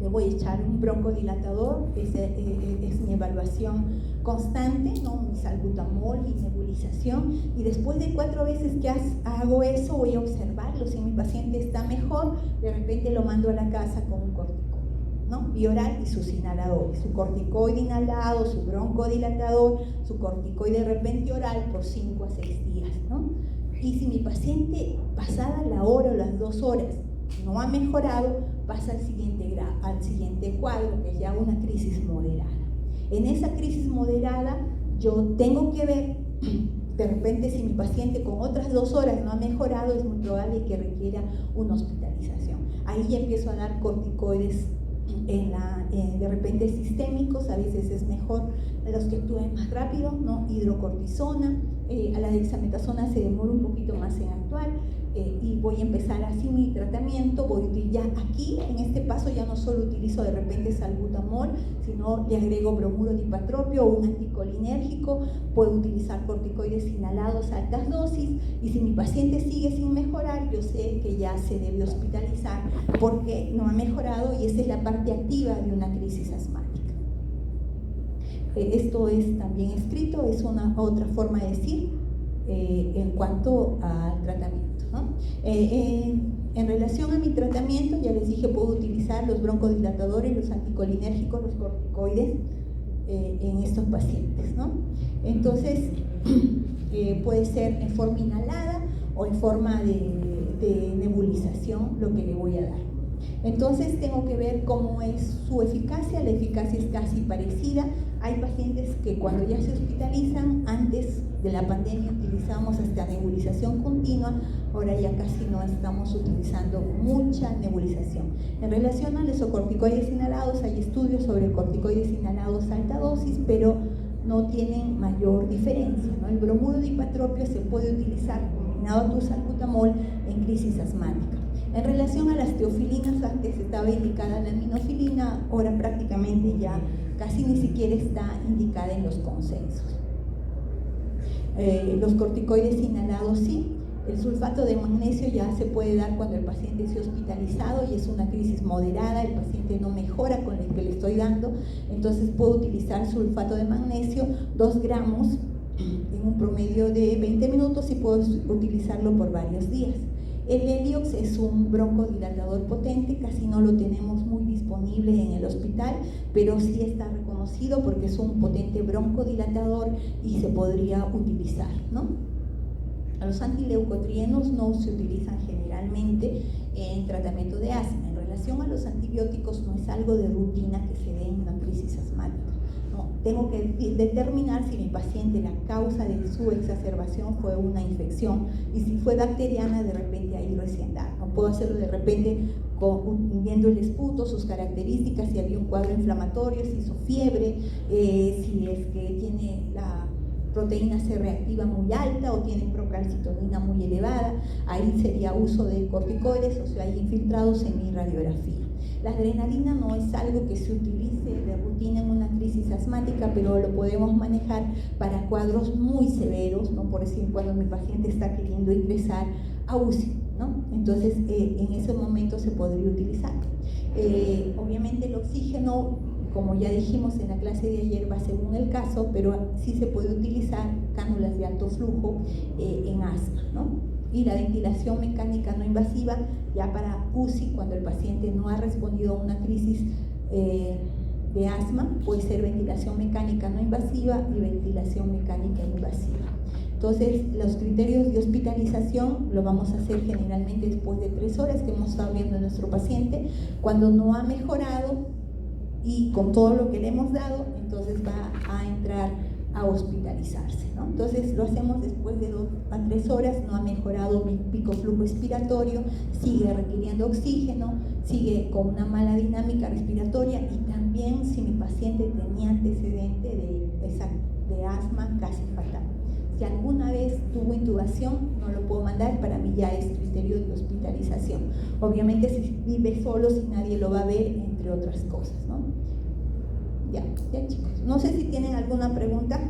Speaker 1: le voy a echar un broncodilatador, es mi evaluación constante, ¿no? Mi salbutamol, mi nebulización, y después de 4 veces que hago eso, voy a observarlo. Si mi paciente está mejor, de repente lo mando a la casa con un corticoide, ¿no? Bioral y sus inhaladores, su corticoide inhalado, su broncodilatador, su corticoide de repente oral por 5 a 6 días, ¿no? Y si mi paciente, pasada la hora o las 2 horas, no ha mejorado, pasa al siguiente cuadro, que es ya una crisis moderada. En esa crisis moderada, yo tengo que ver, de repente, si mi paciente con otras 2 horas no ha mejorado, es muy probable que requiera una hospitalización. Ahí ya empiezo a dar corticoides de repente sistémicos, a veces es mejor los que actúen más rápido, ¿no? Hidrocortisona, a la dexametasona se demora un poquito más en actuar, y voy a empezar así mi tratamiento. Ya aquí, en este paso, ya no solo utilizo de repente salbutamol, sino le agrego bromuro dipatropio o un anticolinérgico, puedo utilizar corticoides inhalados a altas dosis, y si mi paciente sigue sin mejorar, yo sé que ya se debe hospitalizar porque no ha mejorado, y esa es la parte activa de una crisis asmática. Esto es también escrito, es otra forma de decir en cuanto al tratamiento, ¿no? En relación a mi tratamiento, ya les dije, puedo utilizar los broncodilatadores, los anticolinérgicos, los corticoides en estos pacientes, ¿no? Entonces, puede ser en forma inhalada o en forma de nebulización lo que le voy a dar. Entonces tengo que ver cómo es su eficacia. La eficacia es casi parecida. Hay pacientes que cuando ya se hospitalizan, antes de la pandemia utilizábamos hasta nebulización continua, ahora ya casi no estamos utilizando mucha nebulización. En relación a los corticoides inhalados, hay estudios sobre corticoides inhalados a alta dosis, pero no tienen mayor diferencia, ¿no? El bromuro dipatropio se puede utilizar combinado a salbutamol en crisis asmática. En relación a las teofilinas, antes estaba indicada la aminofilina, ahora prácticamente ya casi ni siquiera está indicada en los consensos. Los corticoides inhalados sí. El sulfato de magnesio ya se puede dar cuando el paciente esté hospitalizado y es una crisis moderada, el paciente no mejora con el que le estoy dando, entonces puedo utilizar sulfato de magnesio, 2 gramos en un promedio de 20 minutos, y puedo utilizarlo por varios días. El Heliox es un broncodilatador potente, casi no lo tenemos muy disponible en el hospital, pero sí está reconocido porque es un potente broncodilatador y se podría utilizar, ¿no? Los antileucotrienos no se utilizan generalmente en tratamiento de asma. En relación a los antibióticos, no es algo de rutina que se dé en una crisis asmática. No, tengo que determinar si mi paciente, la causa de su exacerbación fue una infección, y si fue bacteriana, de repente ahí recién dar. No puedo hacerlo de repente viendo el esputo, sus características, si había un cuadro inflamatorio, si hizo fiebre, si es que tiene la proteína C reactiva muy alta o tiene procalcitonina muy elevada. Ahí sería uso de corticoides, o sea, hay infiltrados en mi radiografía. La adrenalina no es algo que se utilice de rutina en una crisis asmática, pero lo podemos manejar para cuadros muy severos, ¿no? Por decir, cuando mi paciente está queriendo ingresar a UCI, ¿no? Entonces, en ese momento se podría utilizar. Obviamente el oxígeno, como ya dijimos en la clase de ayer, va según el caso, pero sí se puede utilizar cánulas de alto flujo en asma, ¿no? Y la ventilación mecánica no invasiva, ya para UCI, cuando el paciente no ha respondido a una crisis de asma, puede ser ventilación mecánica no invasiva y ventilación mecánica invasiva. Entonces, los criterios de hospitalización lo vamos a hacer generalmente después de 3 horas que hemos estado viendo a nuestro paciente. Cuando no ha mejorado y con todo lo que le hemos dado, entonces va a entrar a hospitalizarse, ¿no? Entonces lo hacemos después de 2 a 3 horas, no ha mejorado mi pico flujo expiratorio, sigue requiriendo oxígeno, sigue con una mala dinámica respiratoria, y también si mi paciente tenía antecedente de asma casi fatal. Si alguna vez tuvo intubación, no lo puedo mandar, para mí ya es criterio de hospitalización. Obviamente si vive solo, si nadie lo va a ver, entre otras cosas, ¿no? Ya chicos, no sé si tienen alguna pregunta.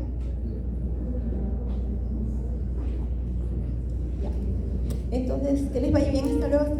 Speaker 1: Ya. Entonces, que les vaya bien, hasta luego.